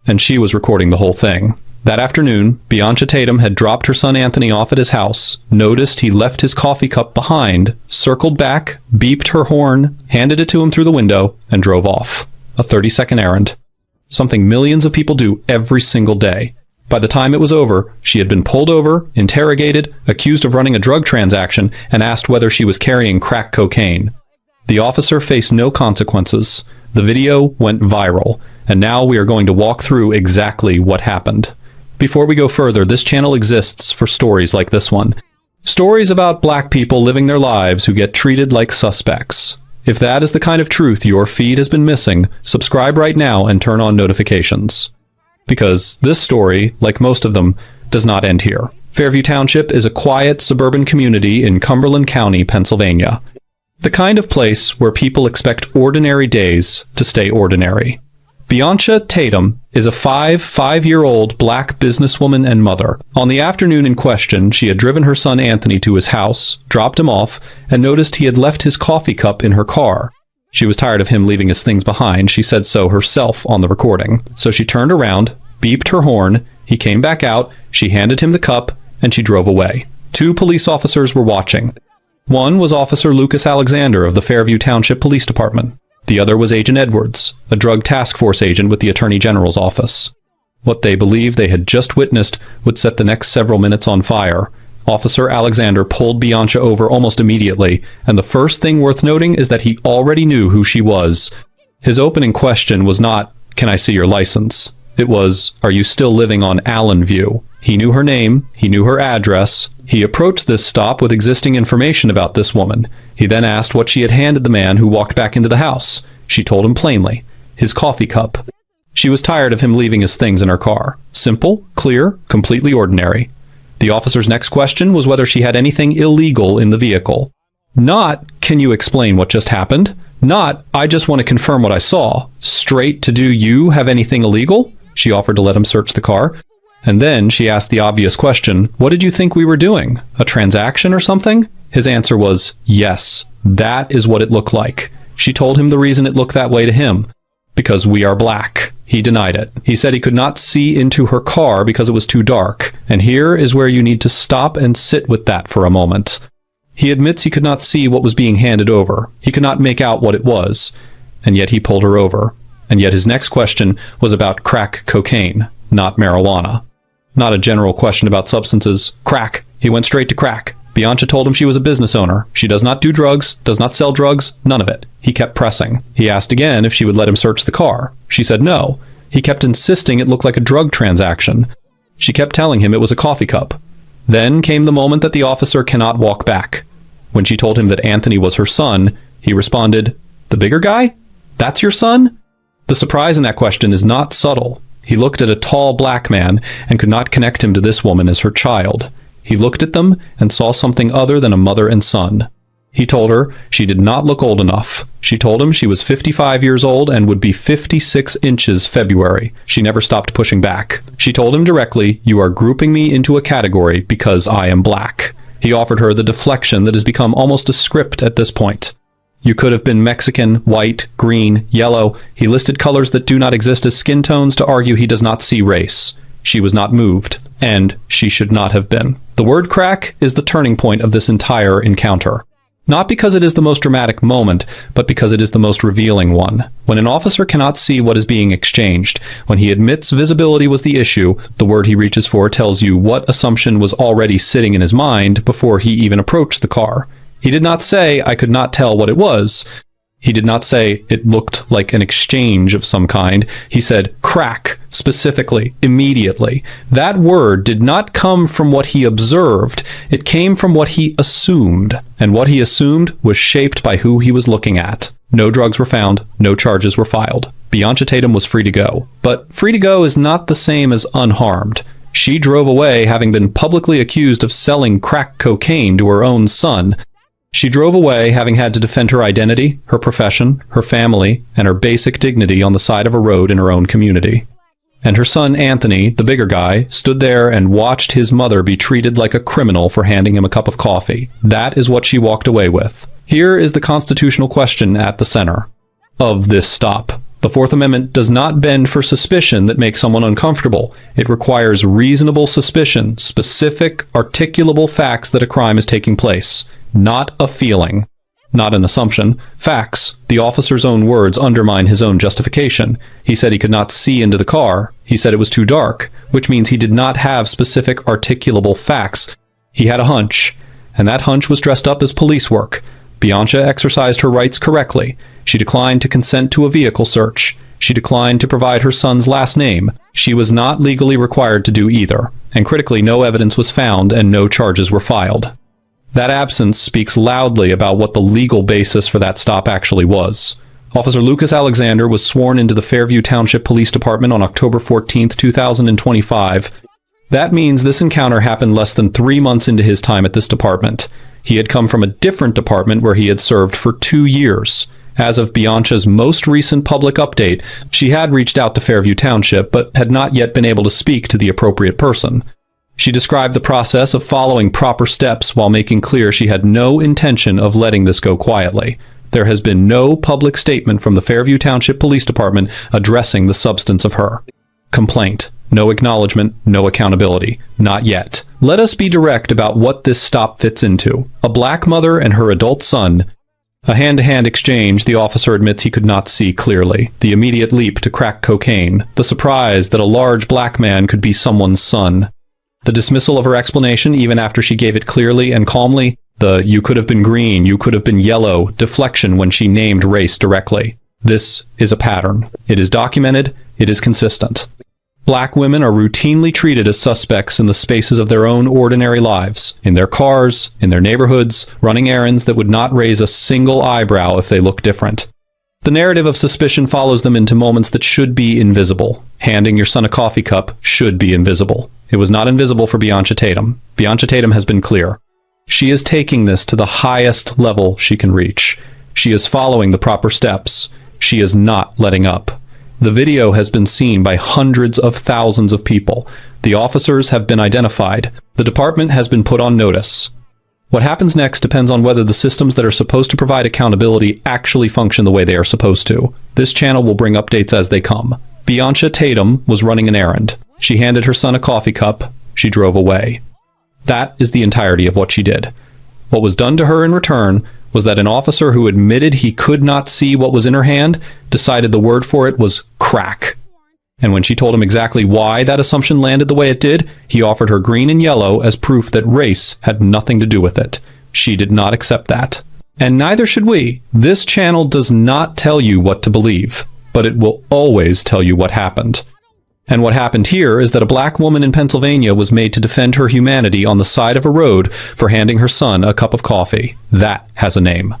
[SPEAKER 7] And she was recording the whole thing. That afternoon, Bianca Tatum had dropped her son Anthony off at his house, noticed he left his coffee cup behind, circled back, beeped her horn, handed it to him through the window, and drove off. A 30-second errand. Something millions of people do every single day. By the time it was over, she had been pulled over, interrogated, accused of running a drug transaction, and asked whether she was carrying crack cocaine. The officer faced no consequences. The video went viral, and now we are going to walk through exactly what happened. Before we go further, this channel exists for stories like this one. Stories about black people living their lives who get treated like suspects. If that is the kind of truth your feed has been missing, subscribe right now and turn on notifications. Because this story, like most of them, does not end here. Fairview Township is a quiet suburban community in Cumberland County, Pennsylvania. The kind of place where people expect ordinary days to stay ordinary. Bianca Tatum is a 5-year-old black businesswoman and mother. On the afternoon in question, she had driven her son Anthony to his house, dropped him off, and noticed he had left his coffee cup in her car. She was tired of him leaving his things behind. She said so herself on the recording. So she turned around, beeped her horn, he came back out, she handed him the cup, and she drove away. 2 police officers were watching. One was Officer Lucas Alexander of the Fairview Township Police Department. The other was Agent Edwards, a drug task force agent with the Attorney General's office. What they believed they had just witnessed would set the next several minutes on fire. Officer Alexander pulled Bianca over almost immediately, and the first thing worth noting is that he already knew who she was. His opening question was not, "Can I see your license?" It was, "Are you still living on Allen View?" He knew her name, he knew her address. He approached this stop with existing information about this woman. He then asked what she had handed the man who walked back into the house. She told him plainly, his coffee cup. She was tired of him leaving his things in her car. Simple, clear, completely ordinary. The officer's next question was whether she had anything illegal in the vehicle. Not, "Can you explain what just happened?" Not, "I just want to confirm what I saw." Straight to, "Do you have anything illegal?" She offered to let him search the car. And then she asked the obvious question, "What did you think we were doing? A transaction or something?" His answer was, yes, that is what it looked like. She told him the reason it looked that way to him. Because we are black. He denied it. He said he could not see into her car because it was too dark. And here is where you need to stop and sit with that for a moment. He admits he could not see what was being handed over. He could not make out what it was. And yet he pulled her over. And yet his next question was about crack cocaine, not marijuana. Not a general question about substances. Crack. He went straight to crack. Bianca told him she was a business owner. She does not do drugs, does not sell drugs, none of it. He kept pressing. He asked again if she would let him search the car. She said no. He kept insisting it looked like a drug transaction. She kept telling him it was a coffee cup. Then came the moment that the officer cannot walk back. When she told him that Anthony was her son, he responded, "The bigger guy? That's your son?" The surprise in that question is not subtle. He looked at a tall black man and could not connect him to this woman as her child. He looked at them and saw something other than a mother and son. He told her she did not look old enough. She told him she was 55 years old and would be 56 inches February. She never stopped pushing back. She told him directly, "You are grouping me into a category because I am black." He offered her the deflection that has become almost a script at this point. You could have been Mexican, white, green, yellow. He listed colors that do not exist as skin tones to argue he does not see race. She was not moved, and she should not have been. The word crack is the turning point of this entire encounter. Not because it is the most dramatic moment, but because it is the most revealing one. When an officer cannot see what is being exchanged, when he admits visibility was the issue, the word he reaches for tells you what assumption was already sitting in his mind before he even approached the car. He did not say, "I could not tell what it was." He did not say it looked like an exchange of some kind. He said crack, specifically, immediately. That word did not come from what he observed. It came from what he assumed. And what he assumed was shaped by who he was looking at. No drugs were found. No charges were filed. Bianca Tatum was free to go. But free to go is not the same as unharmed. She drove away having been publicly accused of selling crack cocaine to her own son. She drove away having had to defend her identity, her profession, her family, and her basic dignity on the side of a road in her own community. And her son Anthony, the bigger guy, stood there and watched his mother be treated like a criminal for handing him a cup of coffee. That is what she walked away with. Here is the constitutional question at the center of this stop. The Fourth Amendment does not bend for suspicion that makes someone uncomfortable. It requires reasonable suspicion, specific, articulable facts that a crime is taking place. Not a feeling. Not an assumption. Facts. The officer's own words undermine his own justification. He said he could not see into the car. He said it was too dark, which means he did not have specific articulable facts. He had a hunch, and that hunch was dressed up as police work. Bianca exercised her rights correctly. She declined to consent to a vehicle search. She declined to provide her son's last name. She was not legally required to do either. And critically, no evidence was found and no charges were filed. That absence speaks loudly about what the legal basis for that stop actually was. Officer Lucas Alexander was sworn into the Fairview Township Police Department on October 14, 2025. That means this encounter happened less than 3 months into his time at this department. He had come from a different department where he had served for 2 years. As of Bianca's most recent public update, she had reached out to Fairview Township, but had not yet been able to speak to the appropriate person. She described the process of following proper steps while making clear she had no intention of letting this go quietly. There has been no public statement from the Fairview Township Police Department addressing the substance of her complaint. No acknowledgement, no accountability. Not yet. Let us be direct about what this stop fits into. A black mother and her adult son. A hand-to-hand exchange the officer admits he could not see clearly. The immediate leap to crack cocaine. The surprise that a large black man could be someone's son. The dismissal of her explanation even after she gave it clearly and calmly. The "you could have been green, you could have been yellow" deflection when she named race directly. This is a pattern. It is documented. It is consistent. Black women are routinely treated as suspects in the spaces of their own ordinary lives, in their cars, in their neighborhoods, running errands that would not raise a single eyebrow if they look different. The narrative of suspicion follows them into moments that should be invisible. Handing your son a coffee cup should be invisible. It was not invisible for Bianca Tatum. Bianca Tatum has been clear. She is taking this to the highest level she can reach. She is following the proper steps. She is not letting up. The video has been seen by hundreds of thousands of people. The officers have been identified. The department has been put on notice. What happens next depends on whether the systems that are supposed to provide accountability actually function the way they are supposed to. This channel will bring updates as they come. Bianca Tatum was running an errand. She handed her son a coffee cup. She drove away. That is the entirety of what she did. What was done to her in return was that an officer who admitted he could not see what was in her hand decided the word for it was crack. And when she told him exactly why that assumption landed the way it did, he offered her green and yellow as proof that race had nothing to do with it. She did not accept that. And neither should we. This channel does not tell you what to believe, but it will always tell you what happened. And what happened here is that a black woman in Pennsylvania was made to defend her humanity on the side of a road for handing her son a cup of coffee. That has a name.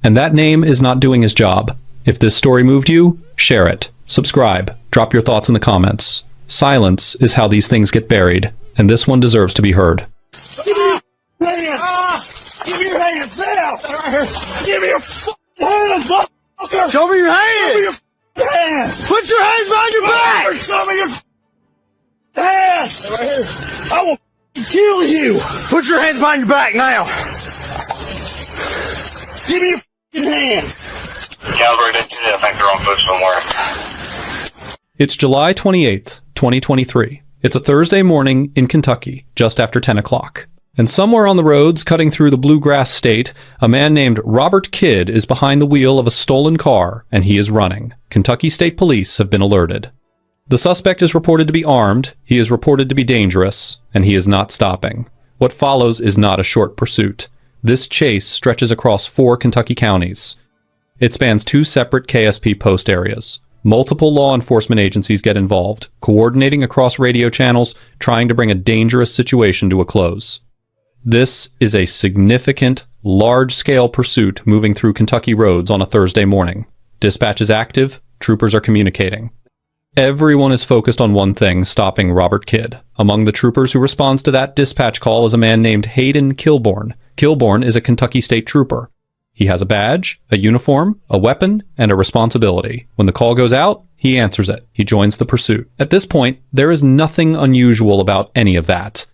[SPEAKER 7] And that name is not doing his job. If this story moved you, share it. Subscribe. Drop your thoughts in the comments. Silence is how these things get buried, and this one deserves to be heard.
[SPEAKER 5] Give me your hands! Give me your hands now! Give me your hands, motherfucker! Show me your hands! Show me your hands! Put your hands behind your back! Show me your hands! Right here. I will kill you! Put your hands behind your back now! Give me your hands!
[SPEAKER 11] Calvary, I think they're on foot somewhere.
[SPEAKER 7] It's July 28th, 2023. It's a Thursday morning in Kentucky, just after 10 o'clock. And somewhere on the roads, cutting through the bluegrass state, a man named Robert Kidd is behind the wheel of a stolen car, and he is running. Kentucky State Police have been alerted. The suspect is reported to be armed, he is reported to be dangerous, and he is not stopping. What follows is not a short pursuit. This chase stretches across 4 Kentucky counties. It spans 2 separate KSP post areas. Multiple law enforcement agencies get involved, coordinating across radio channels, trying to bring a dangerous situation to a close. This is a significant, large-scale pursuit moving through Kentucky roads on a Thursday morning. Dispatch is active, troopers are communicating. Everyone is focused on one thing, stopping Robert Kidd. Among the troopers who responds to that dispatch call is a man named Hayden Kilborn. Kilborn is a Kentucky State Trooper. He has a badge, a uniform, a weapon, and a responsibility. When the call goes out, he answers it. He joins the pursuit. At this point, there is nothing unusual about any of that.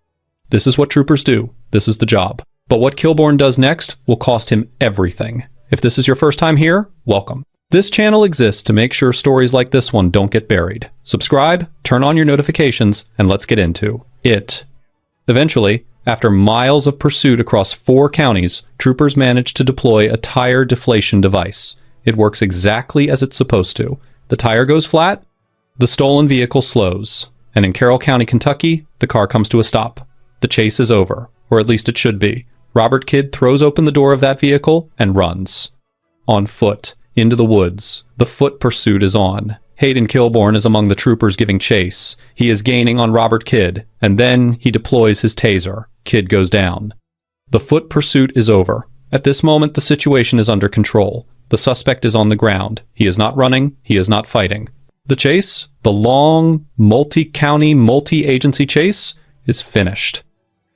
[SPEAKER 7] This is what troopers do. This is the job. But what Kilborn does next will cost him everything. If this is your first time here, welcome. This channel exists to make sure stories like this one don't get buried. Subscribe, turn on your notifications, and let's get into it. Eventually, after miles of pursuit across 4 counties, troopers managed to deploy a tire deflation device. It works exactly as it's supposed to. The tire goes flat, the stolen vehicle slows, and in Carroll County, Kentucky, the car comes to a stop. The chase is over, or at least it should be. Robert Kidd throws open the door of that vehicle and runs. On foot, into the woods. The foot pursuit is on. Hayden Kilborn is among the troopers giving chase. He is gaining on Robert Kidd, and then he deploys his taser. Kidd goes down. The foot pursuit is over. At this moment, the situation is under control. The suspect is on the ground. He is not running. He is not fighting. The chase, the long, multi-county, multi-agency chase, is finished.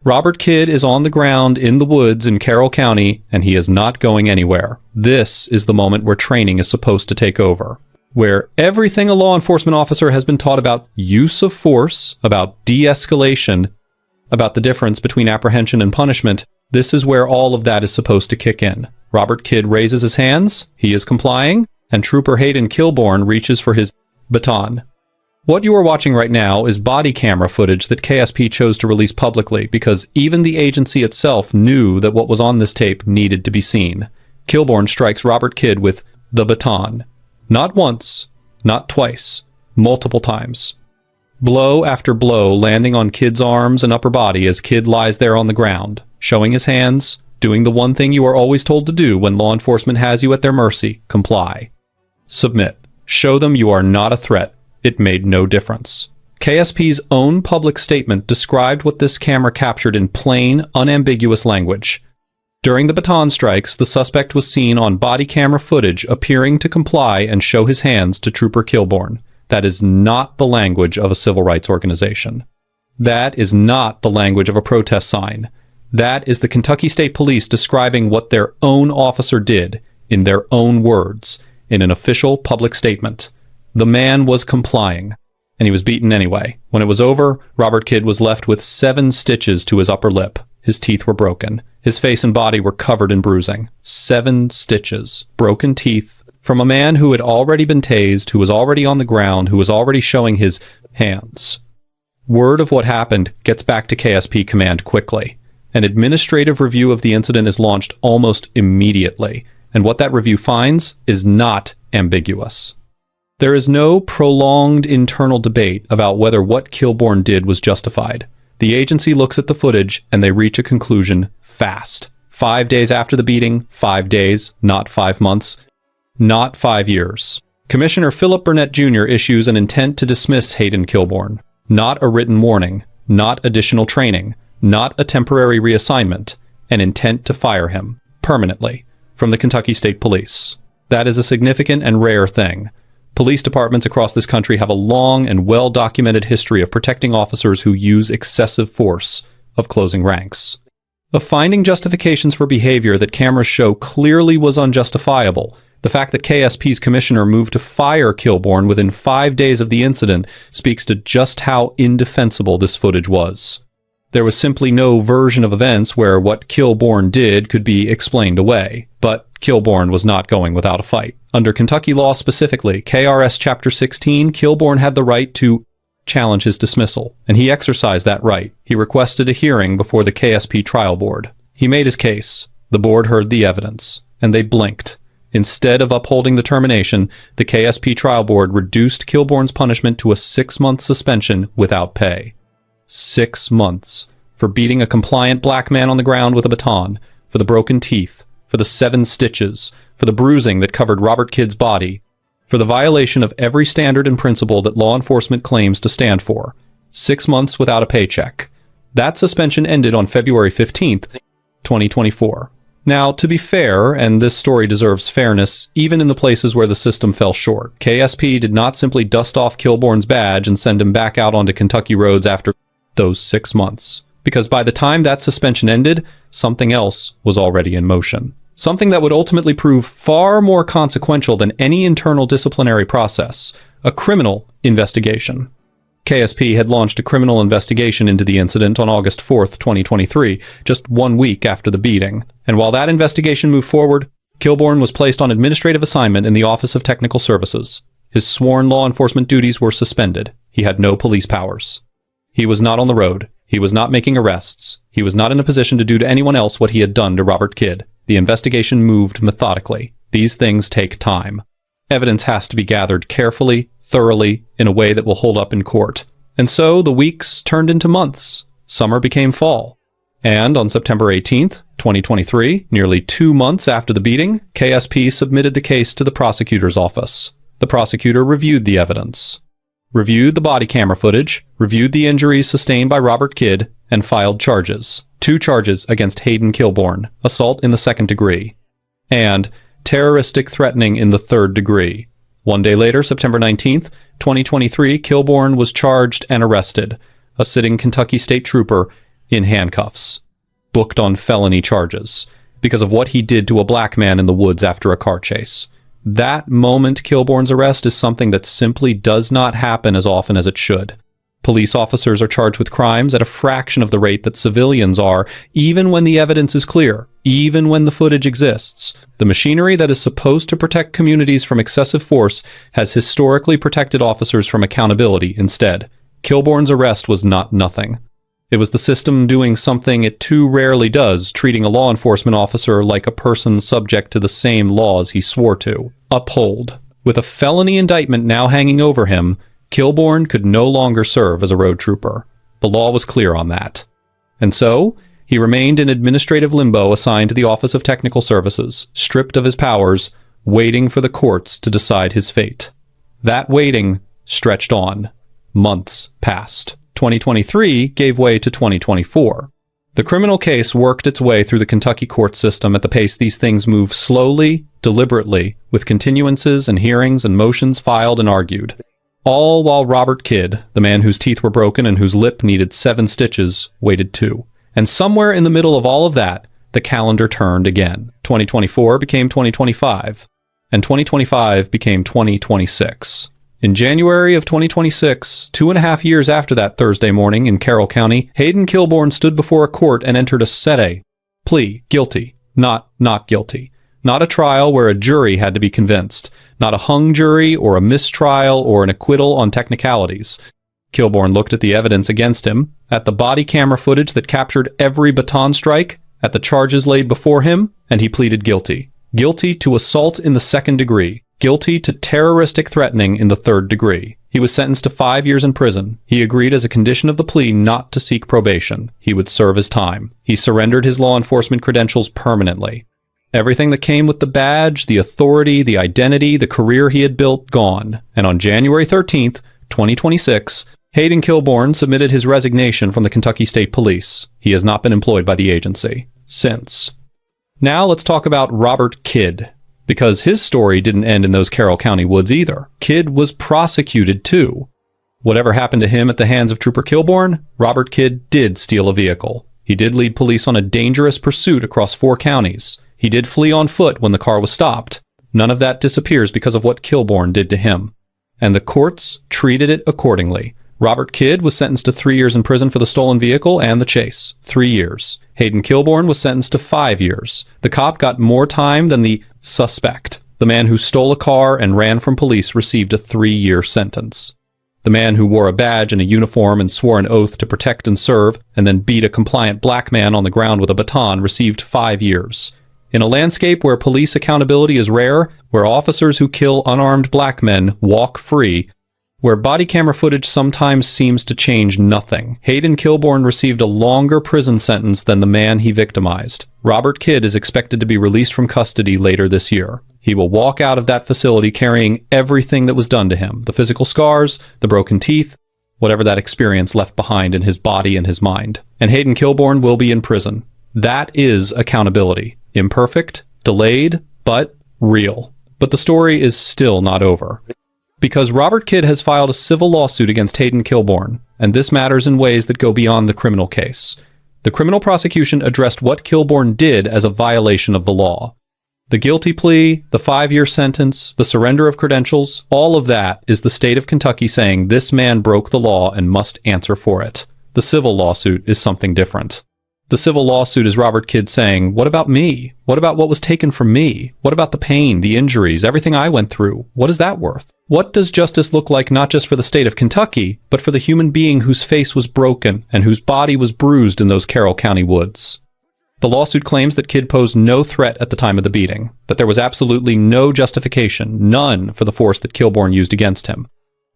[SPEAKER 7] Robert Kidd is on the ground in the woods in Carroll County, and he is not going anywhere. This is the moment where training is supposed to take over, where everything a law enforcement officer has been taught about use of force, about de-escalation, about the difference between apprehension and punishment, this is where all of that is supposed to kick in. Robert Kidd raises his hands, he is complying, and Trooper Hayden Kilborn reaches for his baton. What you are watching right now is body camera footage that KSP chose to release publicly because even the agency itself knew that what was on this tape needed to be seen. Kilborn strikes Robert Kidd with the baton. Not once, not twice, multiple times. Blow after blow landing on Kidd's arms and upper body as Kidd lies there on the ground, showing his hands, doing the one thing you are always told to do when law enforcement has you at their mercy, comply. Submit. Show them you are not a threat. It made no difference. KSP's own public statement described what this camera captured in plain, unambiguous language. During the baton strikes, the suspect was seen on body camera footage appearing to comply and show his hands to Trooper Kilborn. That is not the language of a civil rights organization. That is not the language of a protest sign. That is the Kentucky State Police describing what their own officer did, in their own words, in an official public statement. The man was complying, and he was beaten anyway. When it was over, Robert Kidd was left with 7 stitches to his upper lip. His teeth were broken. His face and body were covered in bruising. 7 stitches, broken teeth, from a man who had already been tased, who was already on the ground, who was already showing his hands. Word of what happened gets back to KSP Command quickly. An administrative review of the incident is launched almost immediately, and what that review finds is not ambiguous. There is no prolonged internal debate about whether what Kilbourne did was justified. The agency looks at the footage and they reach a conclusion fast. 5 days after the beating, 5 days, not 5 months, not 5 years. Commissioner Philip Burnett Jr. issues an intent to dismiss Hayden Kilbourne. Not a written warning, not additional training, not a temporary reassignment, an intent to fire him permanently from the Kentucky State Police. That is a significant and rare thing. Police departments across this country have a long and well-documented history of protecting officers who use excessive force, of closing ranks, of finding justifications for behavior that cameras show clearly was unjustifiable. The fact that KSP's commissioner moved to fire Kilbourne within 5 days of the incident speaks to just how indefensible this footage was. There was simply no version of events where what Kilbourne did could be explained away, but Kilbourne was not going without a fight. Under Kentucky law specifically, KRS Chapter 16, Kilbourne had the right to challenge his dismissal, and he exercised that right. He requested a hearing before the KSP trial board. He made his case. The board heard the evidence, and they blinked. Instead of upholding the termination, the KSP trial board reduced Kilbourne's punishment to a 6-month suspension without pay. 6 months for beating a compliant black man on the ground with a baton, for the broken teeth, for the 7 stitches, for the bruising that covered Robert Kidd's body, for the violation of every standard and principle that law enforcement claims to stand for. 6 months without a paycheck. That suspension ended on February 15th, 2024. Now, to be fair, and this story deserves fairness, even in the places where the system fell short, KSP did not simply dust off Kilbourne's badge and send him back out onto Kentucky roads after those 6 months. Because by the time that suspension ended, something else was already in motion. Something that would ultimately prove far more consequential than any internal disciplinary process, a criminal investigation. KSP had launched a criminal investigation into the incident on August 4th, 2023, just 1 week after the beating. And while that investigation moved forward, Kilbourne was placed on administrative assignment in the Office of Technical Services. His sworn law enforcement duties were suspended. He had no police powers. He was not on the road. He was not making arrests. He was not in a position to do to anyone else what he had done to Robert Kidd. The investigation moved methodically. These things take time. Evidence has to be gathered carefully, thoroughly, in a way that will hold up in court. And so the weeks turned into months. Summer became fall. And on September 18th, 2023, nearly 2 months after the beating, KSP submitted the case to the prosecutor's office. The prosecutor reviewed the evidence, reviewed the body camera footage, reviewed the injuries sustained by Robert Kidd, and filed charges. 2 charges against Hayden Kilbourne, assault in the 2nd degree, and terroristic threatening in the 3rd degree. 1 day later, September 19th, 2023, Kilbourne was charged and arrested, a sitting Kentucky State Trooper in handcuffs, booked on felony charges, because of what he did to a black man in the woods after a car chase. That moment, Kilbourne's arrest, is something that simply does not happen as often as it should. Police officers are charged with crimes at a fraction of the rate that civilians are, even when the evidence is clear, even when the footage exists. The machinery that is supposed to protect communities from excessive force has historically protected officers from accountability instead. Kilbourne's arrest was not nothing. It was the system doing something it too rarely does, treating a law enforcement officer like a person subject to the same laws he swore to uphold. With a felony indictment now hanging over him, Kilbourne could no longer serve as a road trooper. The law was clear on that. And so, he remained in administrative limbo assigned to the Office of Technical Services, stripped of his powers, waiting for the courts to decide his fate. That waiting stretched on. Months passed. 2023 gave way to 2024. The criminal case worked its way through the Kentucky court system at the pace these things move slowly, deliberately, with continuances and hearings and motions filed and argued. All while Robert Kidd, the man whose teeth were broken and whose lip needed 7 stitches, waited too. And somewhere in the middle of all of that, the calendar turned again. 2024 became 2025, and 2025 became 2026. In January of 2026, 2.5 years after that Thursday morning in Carroll County, Hayden Kilbourne stood before a court and entered a sede, Plea, guilty, not guilty. Not a trial where a jury had to be convinced. Not a hung jury or a mistrial or an acquittal on technicalities. Kilbourne looked at the evidence against him, at the body camera footage that captured every baton strike, at the charges laid before him, and he pleaded guilty. Guilty to assault in the 2nd degree. Guilty to terroristic threatening in the 3rd degree. He was sentenced to 5 years in prison. He agreed as a condition of the plea not to seek probation. He would serve his time. He surrendered his law enforcement credentials permanently. Everything that came with the badge, the authority, the identity, the career he had built, gone. And on January 13th, 2026, Hayden Kilbourne submitted his resignation from the Kentucky State Police. He has not been employed by the agency since. Now let's talk about Robert Kidd, because his story didn't end in those Carroll County woods either. Kidd was prosecuted too. Whatever happened to him at the hands of Trooper Kilbourne, Robert Kidd did steal a vehicle. He did lead police on a dangerous pursuit across 4 counties. He did flee on foot when the car was stopped. None of that disappears because of what Kilbourne did to him. And the courts treated it accordingly. Robert Kidd was sentenced to 3 years in prison for the stolen vehicle and the chase. 3 years. Hayden Kilbourne was sentenced to 5 years. The cop got more time than the suspect. The man who stole a car and ran from police received a 3-year sentence. The man who wore a badge and a uniform and swore an oath to protect and serve, and then beat a compliant black man on the ground with a baton, received 5 years. In a landscape where police accountability is rare, where officers who kill unarmed black men walk free, where body camera footage sometimes seems to change nothing, Hayden Kilbourne received a longer prison sentence than the man he victimized. Robert Kidd is expected to be released from custody later this year. He will walk out of that facility carrying everything that was done to him, the physical scars, the broken teeth, whatever that experience left behind in his body and his mind. And Hayden Kilbourne will be in prison. That is accountability. Imperfect, delayed, but real. But the story is still not over. Because Robert Kidd has filed a civil lawsuit against Hayden Kilbourne, and this matters in ways that go beyond the criminal case. The criminal prosecution addressed what Kilbourne did as a violation of the law. The guilty plea, the 5-year sentence, the surrender of credentials, all of that is the state of Kentucky saying this man broke the law and must answer for it. The civil lawsuit is something different. The civil lawsuit is Robert Kidd saying, what about me? What about what was taken from me? What about the pain, the injuries, everything I went through? What is that worth? What does justice look like not just for the state of Kentucky, but for the human being whose face was broken and whose body was bruised in those Carroll County woods? The lawsuit claims that Kidd posed no threat at the time of the beating, that there was absolutely no justification, none, for the force that Kilbourne used against him.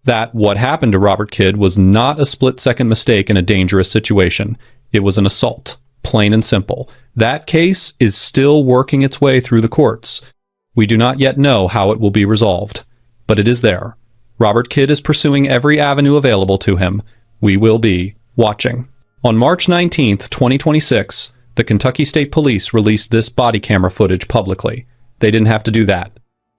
[SPEAKER 7] That what happened to Robert Kidd was not a split-second mistake in a dangerous situation. It was an assault. Plain and simple. That case is still working its way through the courts. We do not yet know how it will be resolved, but it is there. Robert Kidd is pursuing every avenue available to him. We will be watching. On March 19th, 2026, the Kentucky State Police released this body camera footage publicly. They didn't have to do that.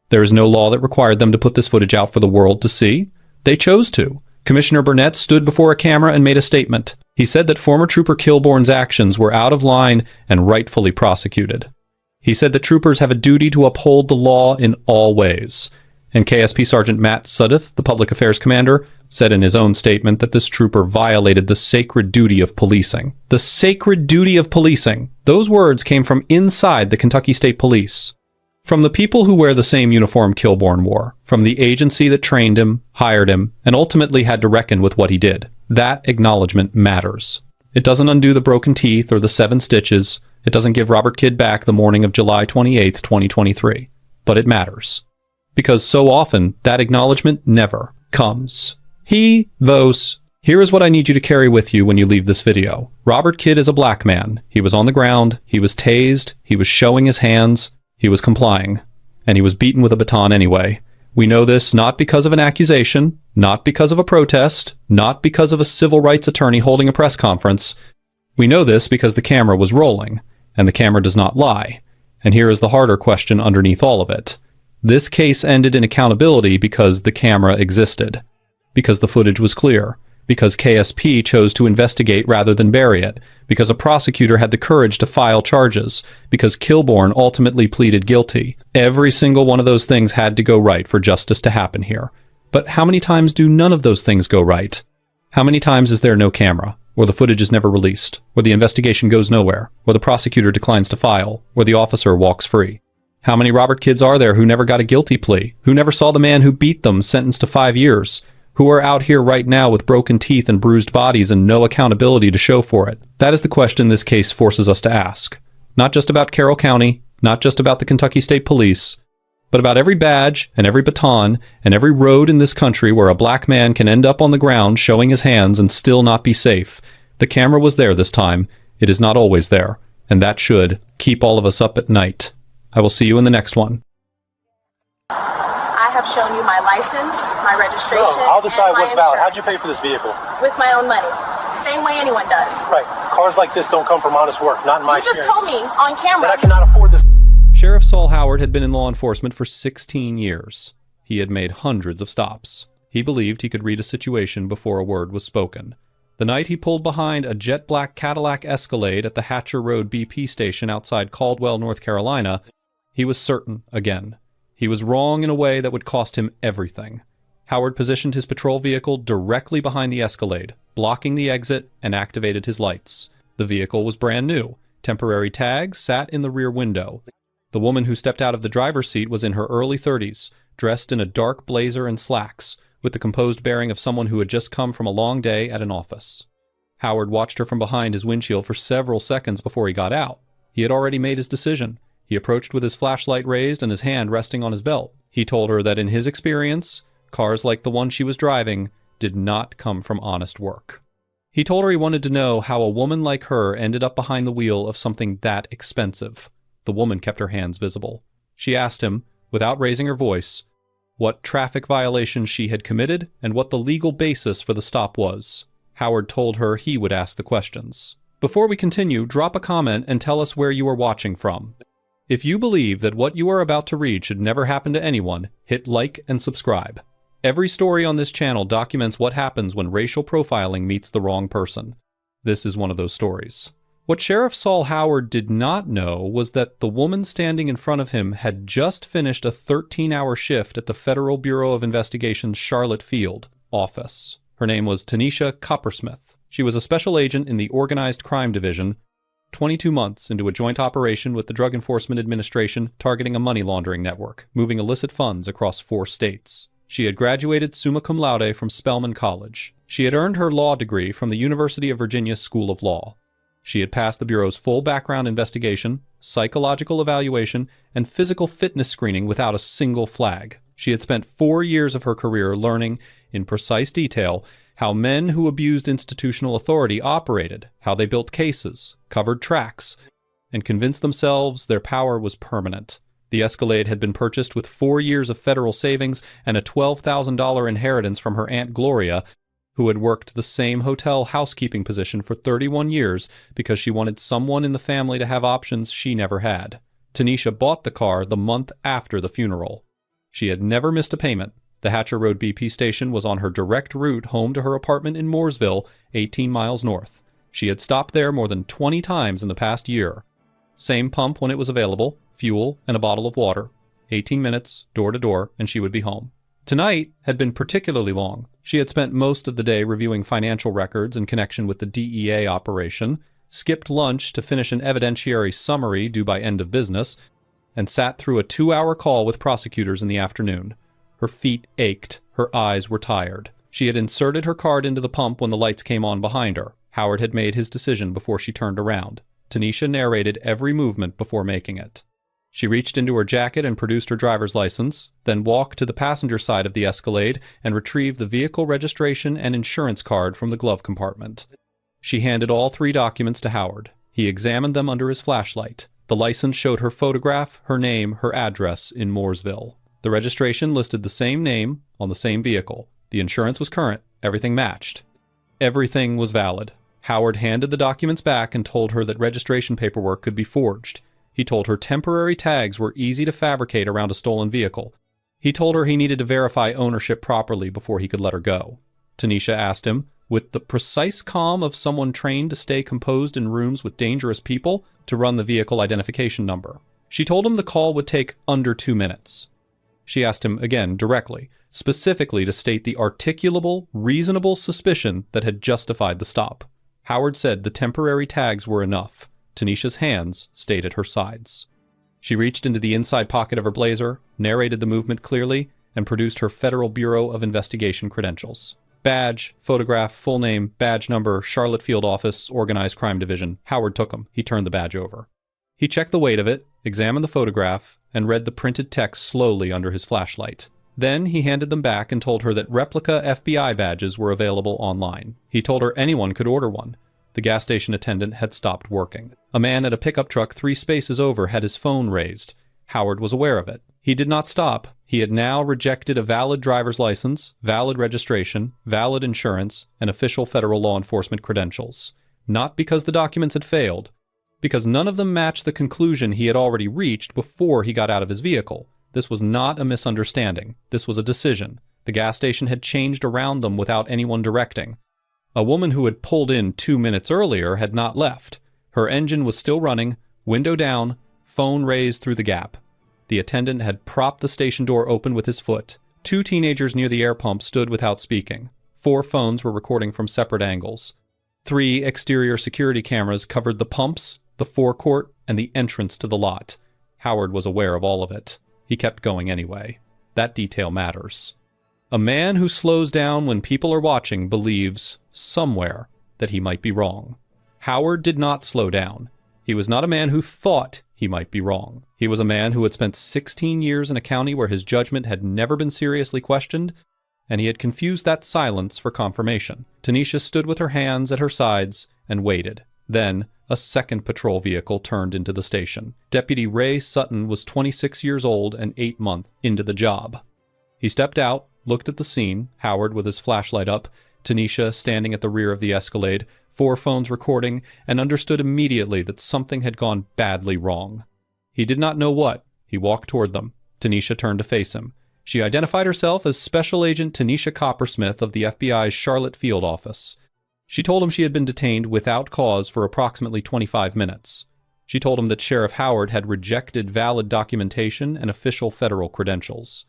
[SPEAKER 7] There is no law that required them to put this footage out for the world to see. They chose to. Commissioner Burnett stood before a camera and made a statement. He said that former Trooper Kilbourne's actions were out of line and rightfully prosecuted. He said that troopers have a duty to uphold the law in all ways. And KSP Sergeant Matt Sudduth, the public affairs commander, said in his own statement that this trooper violated the sacred duty of policing. The sacred duty of policing. Those words came from inside the Kentucky State Police. From the people who wear the same uniform Kilbourne wore. From the agency that trained him, hired him, and ultimately had to reckon with what he did. That acknowledgement matters. It doesn't undo the broken teeth or the 7 stitches. It doesn't give Robert Kidd back the morning of July 28th, 2023. But it matters. Because so often, that acknowledgement never comes. Here is what I need you to carry with you when you leave this video. Robert Kidd is a black man. He was on the ground. He was tased. He was showing his hands. He was complying. And he was beaten with a baton anyway. We know this not because of an accusation, not because of a protest, not because of a civil rights attorney holding a press conference. We know this because the camera was rolling, and the camera does not lie. And here is the harder question underneath all of it. This case ended in accountability because the camera existed, because the footage was clear, because KSP chose to investigate rather than bury it, because a prosecutor had the courage to file charges, because Kilbourne ultimately pleaded guilty. Every single one of those things had to go right for justice to happen here. But how many times do none of those things go right? How many times is there no camera? or the footage is never released, or the investigation goes nowhere, or the prosecutor declines to file, or the officer walks free? How many Robert kids are there who never got a guilty plea, who never saw the man who beat them sentenced to 5 years, who are out here right now with broken teeth and bruised bodies and no accountability to show for it? That is the question this case forces us to ask. Not just about Carroll County, not just about the Kentucky State Police, but about every badge and every baton and every road in this country where a black man can end up on the ground showing his hands and still not be safe. The camera was there this time. It is not always there, and that should keep all of us up at night. I will see you in the next one.
[SPEAKER 8] I have shown you my license, my registration.
[SPEAKER 12] I'll decide what's valid. How'd
[SPEAKER 8] insurance.
[SPEAKER 12] you pay for this vehicle?
[SPEAKER 8] With my own money. Same way anyone does.
[SPEAKER 12] Right. Cars like this don't come from honest work, not in my
[SPEAKER 8] You just
[SPEAKER 12] experience.
[SPEAKER 8] told me on camera.
[SPEAKER 12] That I cannot afford this.
[SPEAKER 7] Sheriff Saul Howard had been in law enforcement for 16 years. He had made hundreds of stops. He believed he could read a situation before a word was spoken. The night he pulled behind a jet black Cadillac Escalade at the Hatcher Road BP station outside Caldwell, North Carolina, he was certain again. He was wrong in a way that would cost him everything. Howard positioned his patrol vehicle directly behind the Escalade, blocking the exit, and activated his lights. The vehicle was brand new. Temporary tags sat in the rear window. The woman who stepped out of the driver's seat was in her early 30s, dressed in a dark blazer and slacks, with the composed bearing of someone who had just come from a long day at an office. Howard watched her from behind his windshield for several seconds before he got out. He had already made his decision. He approached with his flashlight raised and his hand resting on his belt. He told her that in his experience, cars like the one she was driving did not come from honest work. He told her he wanted to know how a woman like her ended up behind the wheel of something that expensive. The woman kept her hands visible. She asked him, without raising her voice, what traffic violations she had committed and what the legal basis for the stop was. Howard told her he would ask the questions. Before we continue, drop a comment and tell us where you are watching from. If you believe that what you are about to read should never happen to anyone, hit like and subscribe. Every story on this channel documents what happens when racial profiling meets the wrong person. This is one of those stories. What Sheriff Saul Howard did not know was that the woman standing in front of him had just finished a 13-hour shift at the Federal Bureau of Investigation's Charlotte Field office. Her name was Tanisha Coppersmith. She was a special agent in the Organized Crime Division, 22 months into a joint operation with the Drug Enforcement Administration targeting a money laundering network, moving illicit funds across 4 states. She had graduated summa cum laude from Spelman College. She had earned her law degree from the University of Virginia School of Law. She had passed the Bureau's full background investigation, psychological evaluation, and physical fitness screening without a single flag. She had spent 4 years of her career learning, in precise detail, how men who abused institutional authority operated, how they built cases, covered tracks, and convinced themselves their power was permanent. The Escalade had been purchased with 4 years of federal savings and a $12,000 inheritance from her Aunt Gloria, who had worked the same hotel housekeeping position for 31 years because she wanted someone in the family to have options she never had. Tanisha bought the car the month after the funeral. She had never missed a payment. The Hatcher Road BP station was on her direct route home to her apartment in Mooresville, 18 miles north. She had stopped there more than 20 times in the past year. Same pump when it was available, fuel, and a bottle of water. 18 minutes, door to door, and she would be home. Tonight had been particularly long. She had spent most of the day reviewing financial records in connection with the DEA operation, skipped lunch to finish an evidentiary summary due by end of business, and sat through a 2-hour call with prosecutors in the afternoon. Her feet ached. Her eyes were tired. She had inserted her card into the pump when the lights came on behind her. Howard had made his decision before she turned around. Tanisha narrated every movement before making it. She reached into her jacket and produced her driver's license, then walked to the passenger side of the Escalade and retrieved the vehicle registration and insurance card from the glove compartment. She handed all 3 documents to Howard. He examined them under his flashlight. The license showed her photograph, her name, her address in Mooresville. The registration listed the same name on the same vehicle. The insurance was current. Everything matched. Everything was valid. Howard handed the documents back and told her that registration paperwork could be forged. He told her temporary tags were easy to fabricate around a stolen vehicle. He told her he needed to verify ownership properly before he could let her go. Tanisha asked him, with the precise calm of someone trained to stay composed in rooms with dangerous people, to run the vehicle identification number. She told him the call would take under 2 minutes. She asked him again directly, specifically to state the articulable, reasonable suspicion that had justified the stop. Howard said the temporary tags were enough. Tanisha's hands stayed at her sides. She reached into the inside pocket of her blazer, narrated the movement clearly, and produced her Federal Bureau of Investigation credentials. Badge, photograph, full name, badge number, Charlotte Field Office, Organized Crime Division. Howard took them. He turned the badge over. He checked the weight of it, examined the photograph, and read the printed text slowly under his flashlight. Then he handed them back and told her that replica FBI badges were available online. He told her anyone could order one. The gas station attendant had stopped working. A man at a pickup truck 3 spaces over had his phone raised. Howard was aware of it. He did not stop. He had now rejected a valid driver's license, valid registration, valid insurance, and official federal law enforcement credentials. Not because the documents had failed, because none of them matched the conclusion he had already reached before he got out of his vehicle. This was not a misunderstanding. This was a decision. The gas station had changed around them without anyone directing. A woman who had pulled in 2 minutes earlier had not left. Her engine was still running, window down, phone raised through the gap. The attendant had propped the station door open with his foot. 2 teenagers near the air pump stood without speaking. 4 phones were recording from separate angles. 3 exterior security cameras covered the pumps, the forecourt, and the entrance to the lot. Howard was aware of all of it. He kept going anyway. That detail matters. A man who slows down when people are watching believes, somewhere, that he might be wrong. Howard did not slow down. He was not a man who thought he might be wrong. He was a man who had spent 16 years in a county where his judgment had never been seriously questioned, and he had confused that silence for confirmation. Tanisha stood with her hands at her sides and waited. Then, a second patrol vehicle turned into the station. Deputy Ray Sutton was 26 years old and 8 months into the job. He stepped out, looked at the scene, Howard with his flashlight up, Tanisha standing at the rear of the Escalade, 4 phones recording, and understood immediately that something had gone badly wrong. He did not know what. He walked toward them. Tanisha turned to face him. She identified herself as Special Agent Tanisha Coppersmith of the FBI's Charlotte Field Office. She told him she had been detained without cause for approximately 25 minutes. She told him that Sheriff Howard had rejected valid documentation and official federal credentials.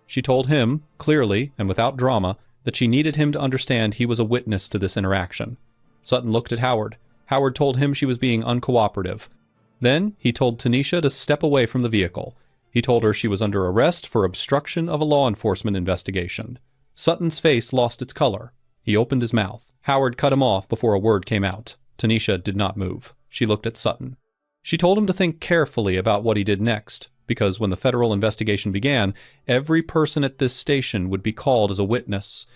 [SPEAKER 7] She told him, clearly and without drama, that she needed him to understand he was a witness to this interaction. Sutton looked at Howard. Howard told him she was being uncooperative. Then he told Tanisha to step away from the vehicle. He told her she was under arrest for obstruction of a law enforcement investigation. Sutton's face lost its color. He opened his mouth. Howard cut him off before a word came out. Tanisha did not move. She looked at Sutton. She told him to think carefully about what he did next, because when the federal investigation began, every person at this station would be called as a witness,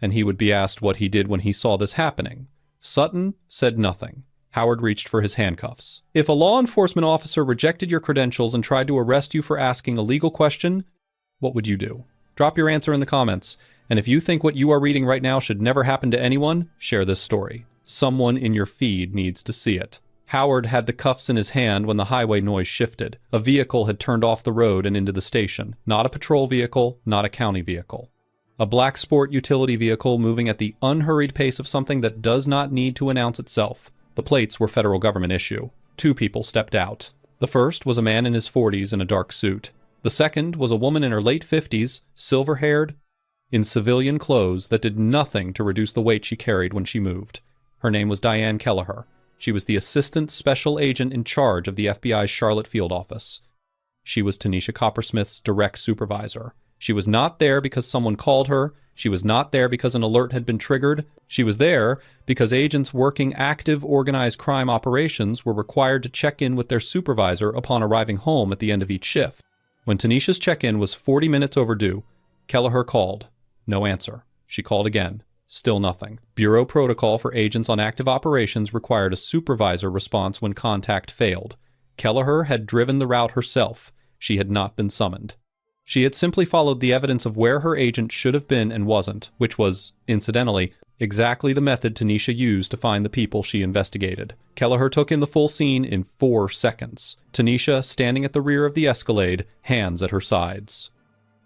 [SPEAKER 7] and he would be asked what he did when he saw this happening. Sutton said nothing. Howard reached for his handcuffs. If a law enforcement officer rejected your credentials and tried to arrest you for asking a legal question, what would you do? Drop your answer in the comments. And if you think what you are reading right now should never happen to anyone, share this story. Someone in your feed needs to see it. Howard had the cuffs in his hand when the highway noise shifted. A vehicle had turned off the road and into the station. Not a patrol vehicle, not a county vehicle. A black sport utility vehicle moving at the unhurried pace of something that does not need to announce itself. The plates were federal government issue. 2 people stepped out. The first was a man in his 40s in a dark suit. The second was a woman in her late 50s, silver-haired, in civilian clothes that did nothing to reduce the weight she carried when she moved. Her name was Diane Kelleher. She was the assistant special agent in charge of the FBI's Charlotte Field Office. She was Tanisha Coppersmith's direct supervisor. She was not there because someone called her. She was not there because an alert had been triggered. She was there because agents working active organized crime operations were required to check in with their supervisor upon arriving home at the end of each shift. When Tanisha's check-in was 40 minutes overdue, Kelleher called. No answer. She called again. Still nothing. Bureau protocol for agents on active operations required a supervisor response when contact failed. Kelleher had driven the route herself. She had not been summoned. She had simply followed the evidence of where her agent should have been and wasn't, which was, incidentally, exactly the method Tanisha used to find the people she investigated. Kelleher took in the full scene in 4 seconds. Tanisha standing at the rear of the Escalade, hands at her sides.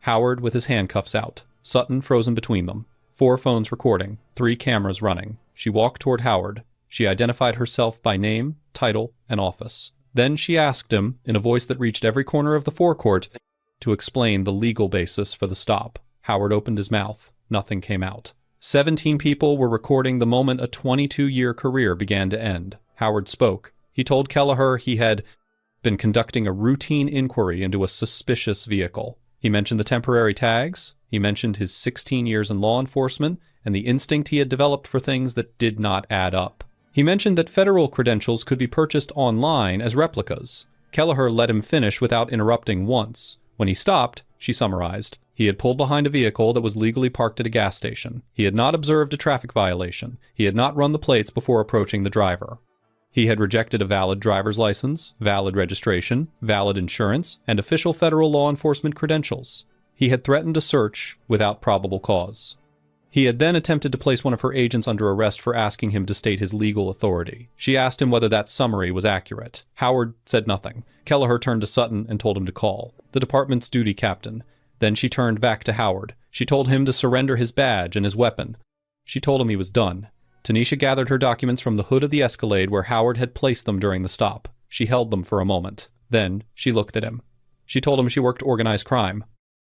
[SPEAKER 7] Howard with his handcuffs out. Sutton frozen between them. 4 phones recording, 3 cameras running. She walked toward Howard. She identified herself by name, title, and office. Then she asked him, in a voice that reached every corner of the forecourt, to explain the legal basis for the stop. Howard opened his mouth. Nothing came out. 17 people were recording the moment a 22-year career began to end. Howard spoke. He told Kelleher he had been conducting a routine inquiry into a suspicious vehicle. He mentioned the temporary tags. He mentioned his 16 years in law enforcement and the instinct he had developed for things that did not add up. He mentioned that federal credentials could be purchased online as replicas. Kelleher let him finish without interrupting once. When he stopped, she summarized, he had pulled behind a vehicle that was legally parked at a gas station. He had not observed a traffic violation. He had not run the plates before approaching the driver. He had rejected a valid driver's license, valid registration, valid insurance, and official federal law enforcement credentials. He had threatened a search without probable cause. He had then attempted to place one of her agents under arrest for asking him to state his legal authority. She asked him whether that summary was accurate. Howard said nothing. Kelleher turned to Sutton and told him to call the department's duty captain. Then she turned back to Howard. She told him to surrender his badge and his weapon. She told him he was done. Tanisha gathered her documents from the hood of the Escalade where Howard had placed them during the stop. She held them for a moment. Then she looked at him. She told him she worked organized crime.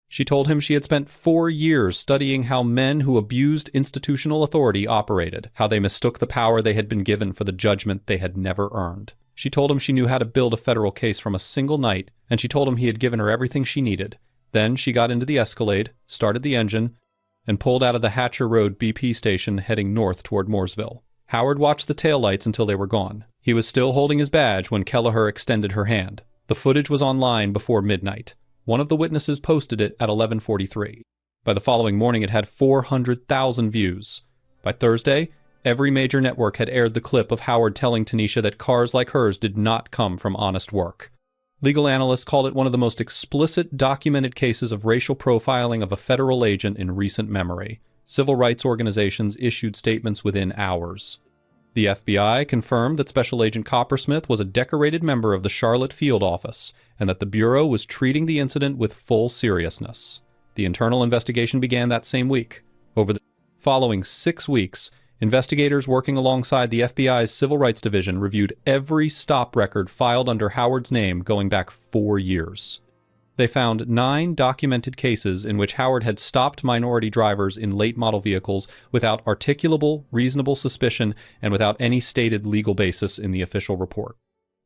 [SPEAKER 7] She told him she had spent 4 years studying how men who abused institutional authority operated, how they mistook the power they had been given for the judgment they had never earned. She told him she knew how to build a federal case from a single night, and she told him he had given her everything she needed. Then she got into the Escalade, started the engine, and pulled out of the Hatcher Road BP station heading north toward Mooresville. Howard watched the taillights until they were gone. He was still holding his badge when Kelleher extended her hand. The footage was online before midnight. One of the witnesses posted it at 11:43. By the following morning, it had 400,000 views. By Thursday, every major network had aired the clip of Howard telling Tanisha that cars like hers did not come from honest work. Legal analysts called it one of the most explicit documented cases of racial profiling of a federal agent in recent memory. Civil rights organizations issued statements within hours. The FBI confirmed that Special Agent Coppersmith was a decorated member of the Charlotte Field Office, and that the Bureau was treating the incident with full seriousness. The internal investigation began that same week. Over the following 6 weeks, investigators working alongside the FBI's Civil Rights Division reviewed every stop record filed under Howard's name going back 4 years. They found 9 documented cases in which Howard had stopped minority drivers in late-model vehicles without articulable, reasonable suspicion and without any stated legal basis in the official report.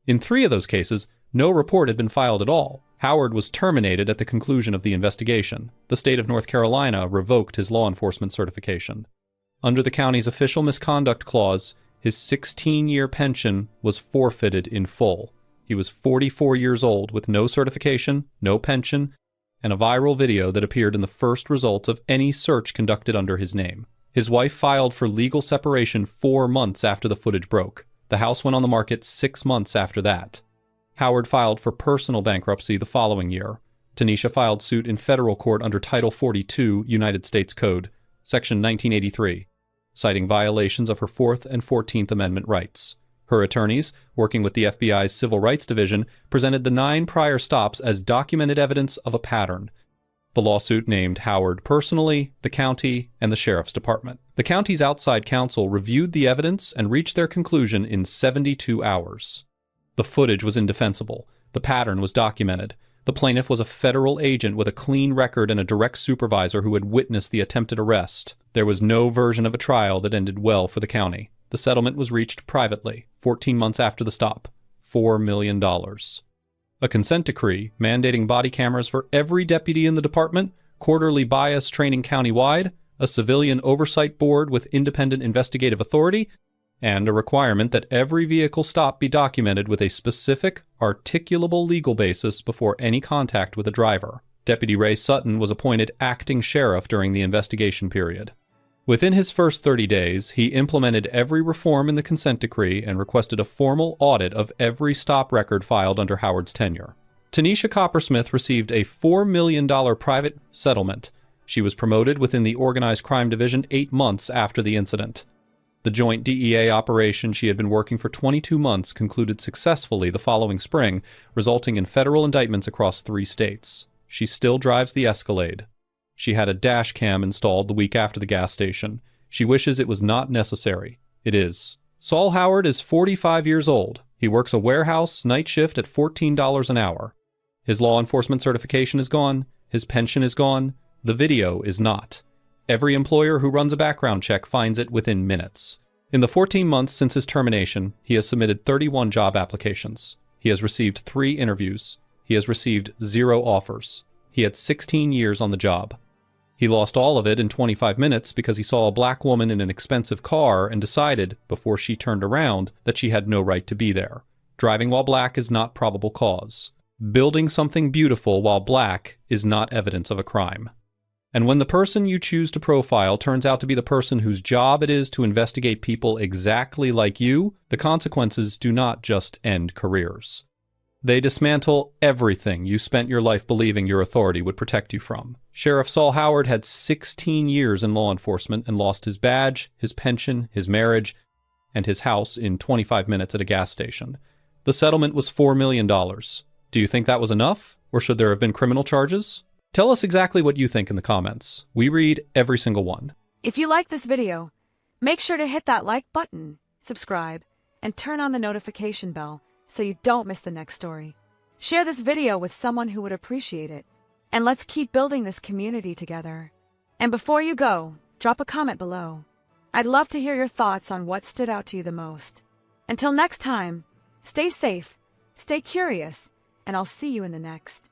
[SPEAKER 7] In 3 of those cases, no report had been filed at all. Howard was terminated at the conclusion of the investigation. The state of North Carolina revoked his law enforcement certification. Under the county's official misconduct clause, his 16-year pension was forfeited in full. He was 44 years old with no certification, no pension, and a viral video that appeared in the first results of any search conducted under his name. His wife filed for legal separation 4 months after the footage broke. The house went on the market 6 months after that. Howard filed for personal bankruptcy the following year. Tanisha filed suit in federal court under Title 42 United States Code, Section 1983, citing violations of her 4th and 14th Amendment rights. Her attorneys, working with the FBI's Civil Rights Division, presented the 9 prior stops as documented evidence of a pattern. The lawsuit named Howard personally, the county, and the sheriff's department. The county's outside counsel reviewed the evidence and reached their conclusion in 72 hours. The footage was indefensible. The pattern was documented. The plaintiff was a federal agent with a clean record and a direct supervisor who had witnessed the attempted arrest. There was no version of a trial that ended well for the county. The settlement was reached privately, 14 months after the stop. $4 million. A consent decree mandating body cameras for every deputy in the department, quarterly bias training countywide, a civilian oversight board with independent investigative authority, and a requirement that every vehicle stop be documented with a specific, articulable legal basis before any contact with a driver. Deputy Ray Sutton was appointed acting sheriff during the investigation period. Within his first 30 days, he implemented every reform in the consent decree and requested a formal audit of every stop record filed under Howard's tenure. Tanisha Coppersmith received a $4 million private settlement. She was promoted within the Organized Crime Division 8 months after the incident. The joint DEA operation she had been working for 22 months concluded successfully the following spring, resulting in federal indictments across 3 states. She still drives the Escalade. She had a dash cam installed the week after the gas station. She wishes it was not necessary. It is. Saul Howard is 45 years old. He works a warehouse night shift at $14 an hour. His law enforcement certification is gone. His pension is gone. The video is not. Every employer who runs a background check finds it within minutes. In the 14 months since his termination, he has submitted 31 job applications. He has received 3 interviews. He has received 0 offers. He had 16 years on the job. He lost all of it in 25 minutes because he saw a black woman in an expensive car and decided, before she turned around, that she had no right to be there. Driving while black is not probable cause. Building something beautiful while black is not evidence of a crime. And when the person you choose to profile turns out to be the person whose job it is to investigate people exactly like you, the consequences do not just end careers. They dismantle everything you spent your life believing your authority would protect you from. Sheriff Saul Howard had 16 years in law enforcement and lost his badge, his pension, his marriage, and his house in 25 minutes at a gas station. The settlement was $4 million. Do you think that was enough, or should there have been criminal charges? Tell us exactly what you think in the comments. We read every single one.
[SPEAKER 13] If you like this video, make sure to hit that like button, subscribe, and turn on the notification bell so you don't miss the next story. Share this video with someone who would appreciate it. And let's keep building this community together. And before you go, drop a comment below. I'd love to hear your thoughts on what stood out to you the most. Until next time, stay safe, stay curious, and I'll see you in the next.